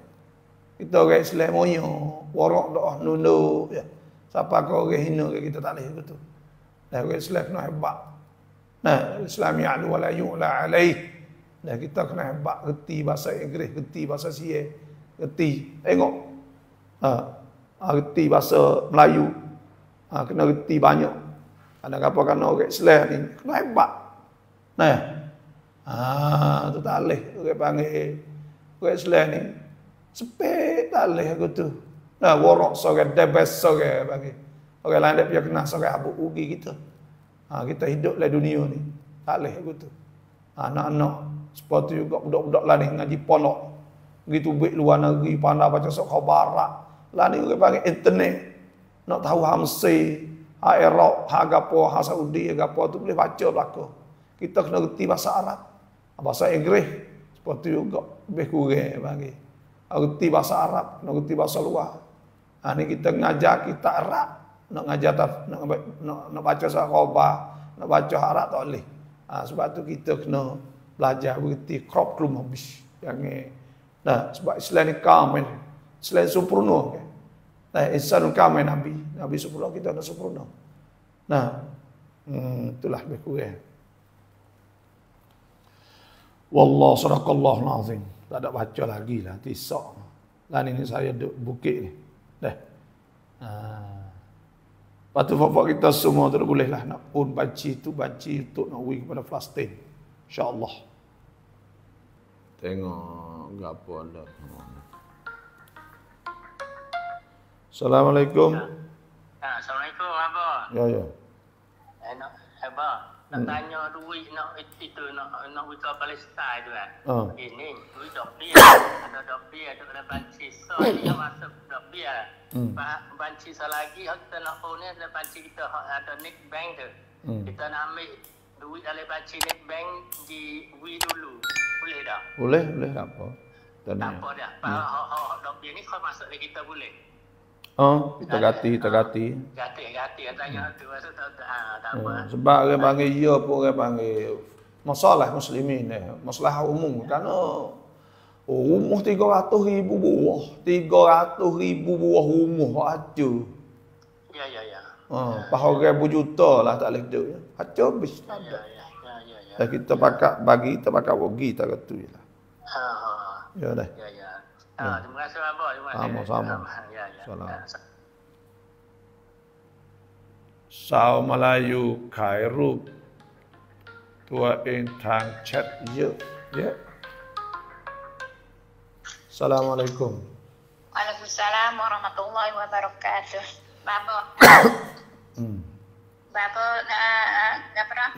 Kita orang Islam moyo, warak doa nunduk ya. Siapa kau orang hina kita tak boleh betul. Orang Islam kena hebat. Islam ya'lu wa la yu'la alaih. Kita kena hebat, reti bahasa Inggeris, reti bahasa Sia, reti. Tengok. Reti bahasa Melayu. Kena reti banyak. Ada apa kena orang Islam ni kena hebat. Tu tak boleh orang panggil orang Islam ni sepek tak boleh aku tu. Warak seorang debes seorang panggil. Orang lain dia punya kenal seorang abuk ugi kita. Kita hidup dalam dunia ni. Tak boleh aku tu. Anak-anak seperti juga budak-budak lah ni ngaji pondok. Begitu baik luar negeri pandai baca surat khabarat. Lah ni orang panggil internet. Nak tahu Hamsi, Iraq, agapo, Saudi, agapo tu boleh baca belaka. Kita kena reti bahasa Arab. Bahasa Inggeris seperti juga lebih kurang bagi. Reti bahasa Arab, kena reti bahasa luar. Ni kita ngajar kita Arab, nak ngajar nak baca surat khabar, nak baca Arab tak boleh. Sebab tu kita kena belajar berhenti crop klum habis. Jangan. Sebab Islam ni kamil. Islam sempurna kan. Insanul kamil Nabi sempurna, kita nak sempurna. Itulah lebih kurang. Wallahu sadaqallahul azim. Tak ada baca lagi lah, tisak. Dan ini saya duduk bukit ni. Lepas tu bapak kita semua tu boleh lah nak pun banci untuk nak pergi kepada Palestin. InsyaAllah. Tengok apa anda. Assalamualaikum. Assalamualaikum abah. Ya. Nak tanya duit nak itu nak buka Palestin tu kan. Ini duit Dobbia. Ada Dobbia ada banci. So dia masuk Dobbia. Banci lagi kita nak phone ni ada banci kita ada Nick Bank tu. Kita nak ambil duit dari banci Nick Bank di Wii dulu. Boleh tak? Boleh apa? Tak apa dah. Hak Dobbia ni kau masuk di kita boleh. Kita ganti. Ganti katanya tu masa tak apa. Sebab orang panggil ya pun orang panggil masalah muslimin ni, masalah umum kerana rumah 300,000 buah, 300,000 buah rumah hancur. Ya. Pahal 1,000 juta lah tak boleh hidup. Hancur habis tak ada. Ya. Kita pakai bagi, kita pakai rugi tak kata je lah. Ya dah. Ya. Terima kasih abah. Sama-sama. Salam. Sao Melayu Khairul Tua in tang chat je. Ya. Assalamualaikum. Waalaikumsalam warahmatullahi wabarakatuh. Babo. Babo na pernah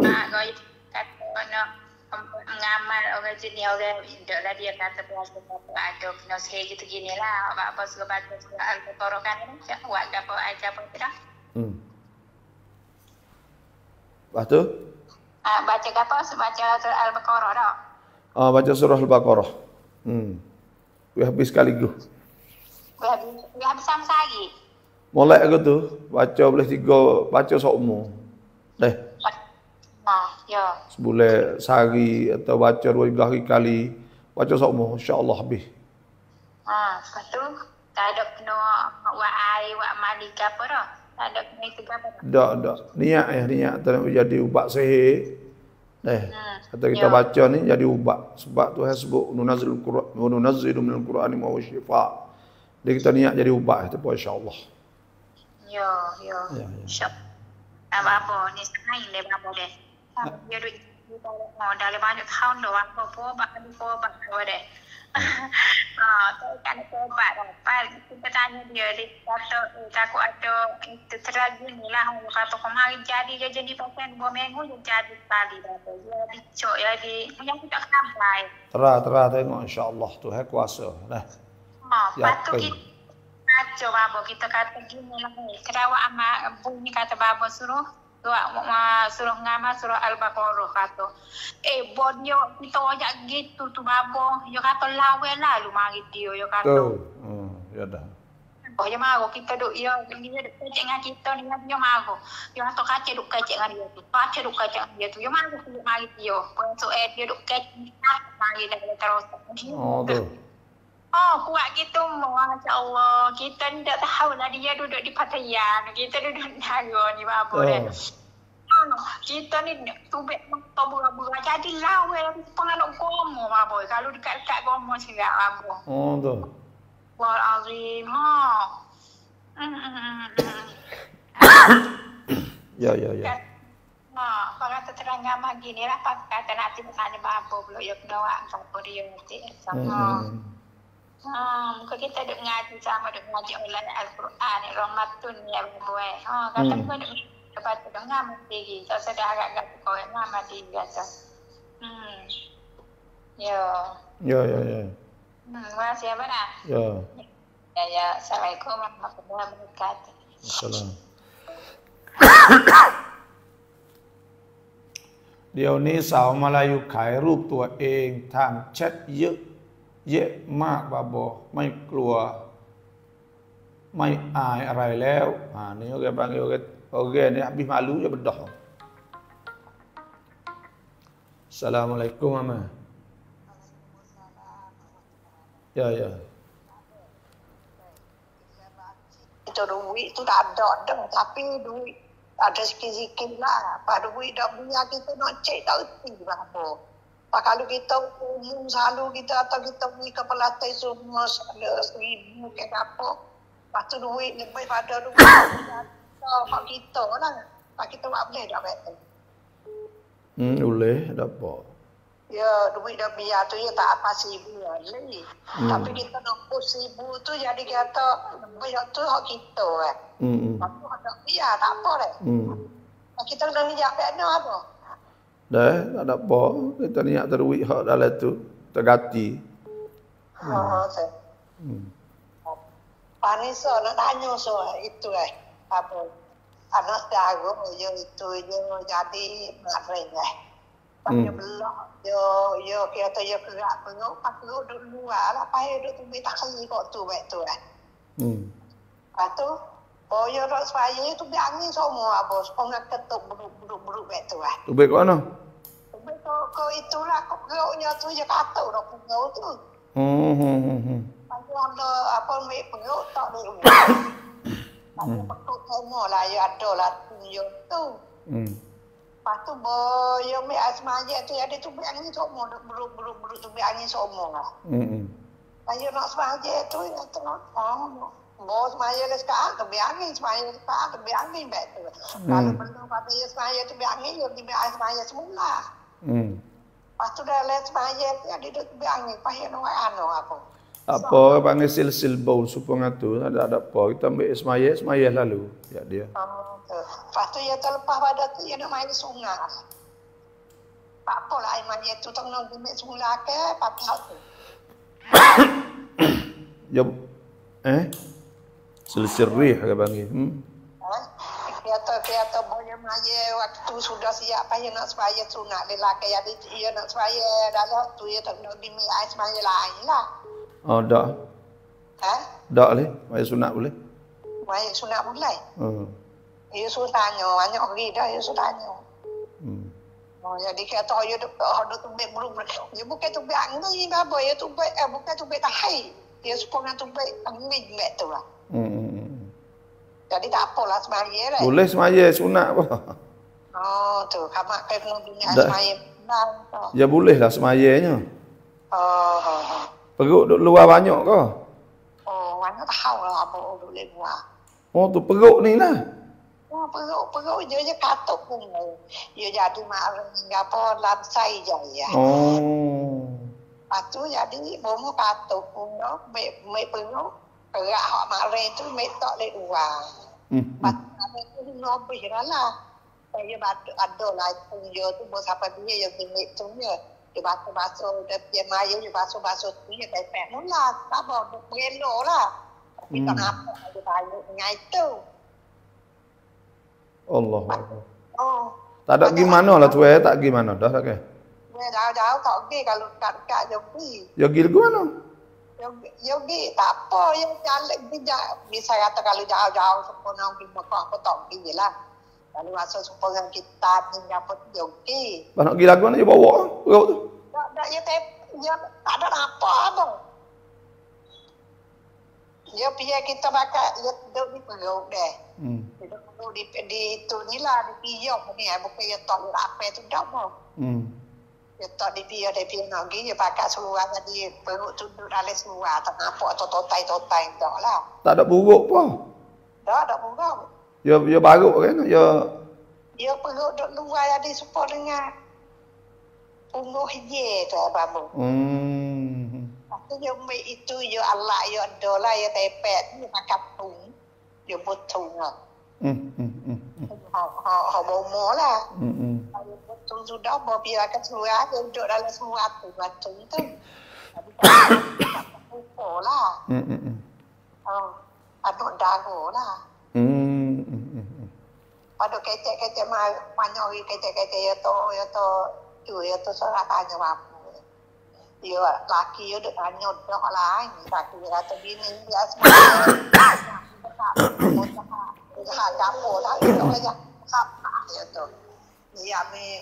nak goy kata nak mengamal orang jenis orang tidak lah dia kata berasa ada nasihat gitu gini lah apa suka baca surah Al-Baqarah kan ni buat apa aja apa tidak Lepas tu? Baca apa? Baca surah Al-Baqarah dah. Baca surah Al-Baqarah. Habis sekaligus. Habis sama lagi. Molek aku tu, baca boleh 3, baca seumur. Deh. Ya. Sebulan sehari atau baca 2 hari kali, baca seumur, insya-Allah habis. Lepas tu tak ada kena buat air, buat mandi ke apa dah. Tak ada kena itu ke apa dah. Tak. Niat tak nak jadi ubat sihir. Kata kita baca ni jadi ubat. Sebab Tuhan sebut nunazzilul Quran wa nunazzilu minal Qur'ani ma huwa shifaa. Jadi kita niat jadi ubat itu pun insya-Allah. Ya. Insya-Allah. Apa ni sekarang ni apa deh. Dia duduk dalam banyak tahun dah apa obat deh. Kan obat dapat kita tanya dia kata takut ada itu terlalu ni lah kata kemarin jadi dia jadi pasien 2 minggu dia jadi sekali dah dia dicok jadi yang tidak sampai Terah tengok insya-Allah Tuhan kuasa dah. Patut kita baca babo kita kata gini lah kerawak amak bunyi kata babo suruh ngamal surah Al-Baqarah kata. Bonyo kita ajak gitu tu babo. Yo kata lawe lalu mari dia yo kata. Ya dah. Yo mago kita duk yo dia duk kecek dengan kita ni yo mago. Yo kata kace duk kecek dengan dia tu. Kace duk kecek dengan dia tu. Yo mago mari dia. Besok dia duk kecek mari dah terus. Tu. Kuat gitu, masya-Allah. Kita ni tak tahu lah dia duduk di Pattaya. Kita duduk di Naga ni babo dia. Kita ni tubek mata buah-buah jadi lawa pengalok gomo babo. Kalau dekat-dekat gomo silap babo. Tu. Wal azim. Ya. Kalau terang gambar gini lah kata nanti bertanya babo belum ya kena apa dia nanti sama. Muka kita duk ngaji sama duk ngaji online Al-Quran rahmatun ya buat. Kata pun duk dapat dengar mesti tak sedar agak kau ngam mati biasa. Ya. Masih apa dah? Ya. Assalamualaikum warahmatullahi wabarakatuh. Assalam. Dia ni สาวมาลายูขายรูปตัวเองทางแชทเยอะมากบาบอไม่กลัวไม่อายอะไรแล้วนี่oke bang oke ni habis malu je bedah. Assalamualaikum mama. Ya. Itu duit tu tak ada dah tapi duit ada sikit-sikit lah. Pada duit dah punya kita nak cek tak erti apa. Kalau kita umum selalu kita atau kita pergi ke pelatih semua ada 1,000 ke apa. Lepas tu duit lebih pada duit hak kita lah. Pak kita tak boleh dah betul. Boleh dapat. Ya duit dah biar tu ya tak apa 1,000 lagi. Tapi kita nak 1,000 tu jadi kata lebih tu hak kita kan. Lepas tu ada biar tak apa dah. Kita kena ni jabat apa? Dah, tak ada apa. Kita niat terduit hak dalam tu. Tergati. Panisa nak tanya soal itu apa? Anak jago yo itu yo jadi maring Dia belak. Yo kata yo kerak pengok, pas duduk luar lah, pas duduk tunggu tak kali kok tu baik tu Lepas tu yo rak supaya tu biar angin semua bos. Pengak ketuk buruk baik tu Tu baik kat mana? Kau itulah pengoknya tu je kata dah pengok tu. Lepas ada apa ambil pengok tak ada rumah. Lepas pengok semua lah ya ada lah tunjuk tu. Lepas tu yang ambil asmanya tu ada tu ambil angin semua. Buruk tu ambil angin semua lah. Saya nak semaya tu ya tengok. Bos semaya lah sekarang ambil angin semaya sekarang ambil angin baik tu. Kalau belum pada semaya tu ambil angin dia ambil semaya semula. Lepas tu dah lihat semaya tu dia duduk ambil angin. Lepas dia nak apa. Apa panggil sil bau supaya tu ada apa kita ambil semaya lalu ya dia. Lepas tu dia terlepas pada tu dia nak main sungai. Tak apalah air maya tu tak nak guna semula ke pakai tu. Ya silsil rih ke panggil. Kata boleh maya waktu sudah siap payah nak semaya sunat lelaki ada dia nak semaya dalam tu dia tak nak dimai air semaya lain lah. Oh dak. Dak boleh, maya sunat boleh. Maya sunat boleh. Dia suruh tanya, banyak pergi dah dia suruh tanya. Jadi kata dia ada tumbek belum. Dia bukan tumbek angin apa ya tumbek bukan tumbek tahai. Dia supaya tumbek angin mek tu lah. Jadi tak apalah semaya lah. Boleh semaya sunat apa? Oh tu, kamak kena dunia semaya. Ya boleh lah semayanya. Perut duduk luar banyak ke? Oh, banyak tahu lah apa duduk luar. Oh tu perut ni lah. Oh, perut dia katuk pun. Dia jadi marah apa lansai je ya. Oh. Lepas tu jadi bomo katuk pun dah. Mek perut. Gerak hak marah tu mek tak lek luar. Lepas tu lebih lah. Saya batuk ada lah dia tu bos apa dia yang mek tu dia. Dia basuh dia maya dia basuh tu dia pepek mula. Tak apa berelo lah. Tapi tak apa dia balik ngai tu. Allah. Oh. Tak ada gimana lah tu tak gimana dah tak ke? Jauh-jauh tak pergi kalau dekat dia pergi. Ya pergi ke mana? Ya pergi tak apa yang jalan bisa kata kalau jauh-jauh sempurna pergi Mekah apa tak pergi lah. Kalau masa sempurna kita ni apa tu dia pergi. Nak pergi lagu mana dia bawa perut tu? Tak tak ada apa abang. Dia pergi kita bakal dia duduk di perut deh. Dia duduk di itu ni lah di piyok ni bukan dia tak apa tu dah apa. Dia tak di piyok nak pergi dia pakai seluar tadi perut tu duduk dalam seluar tak nampak atau totai tak lah. Tak ada buruk apa? Tak ada buruk. Ya baruk kan? Ya perut duduk luar tadi supaya dengan punggung ye tu abang. Tapi dia itu dia Allah dia ada lah dia tepet dia makan pun dia betul lah. Ha bomo lah. Dia betul sudah bawa biar ke surat dia duduk dalam surat tu batu tu. Tapi tak lah. Aduk dagu lah. Aduk kecek-kecek banyak kecek-kecek ya tu surat tanya apa. Dia laki dia duk tanya dak lah ni laki dia kata bini dia semua dia dapur lah dia aja apa dia tu dia me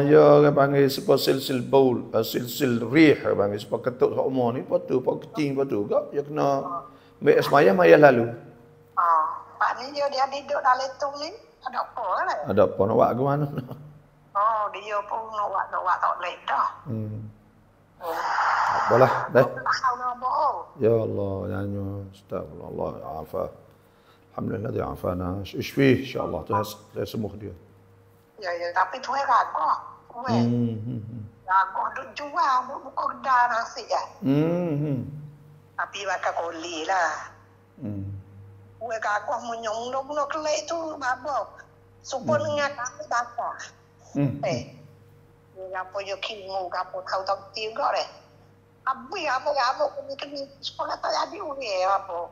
ya orang panggil sepa silsil baul silsil rih panggil sepa ketuk hak umur ni patu pak kecing patu gak ya kena mek semaya maya lalu. Pak ni dia duduk dalam tu ni ada apa lah. Ada apa nak buat ke mana? Oh, dia pun nak buat tak boleh dah. Apalah dah. Tahu nak bohong. Ya Allah, nyanyi astagfirullah afa. Alhamdulillah dia afana. Ishfi insyaallah tu sembuh dia. Ya tapi tu ragu. Ragu duk jual bukan dah nasi ya. Tapi bakal koli lah. Gue kagak menyong lo kelek tu babok. Supaya dengan kami bakal. Apa yo kingu gapo tahu tak tiga deh. Abi apa kini sekolah tak jadi uni apa.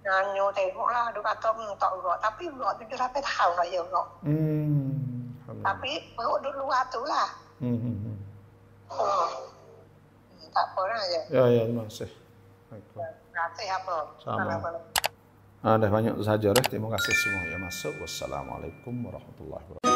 Nyanyo tengok lah duk kata tak urut tapi urut tu sampai tahu lah ya urut. Tapi urut dulu tu lah. Tak apa lah ya. Ya terima kasih. Terima kasih apa. Dah banyak saja dah. Terima kasih semua yang masuk. Wassalamualaikum warahmatullahi wabarakatuh.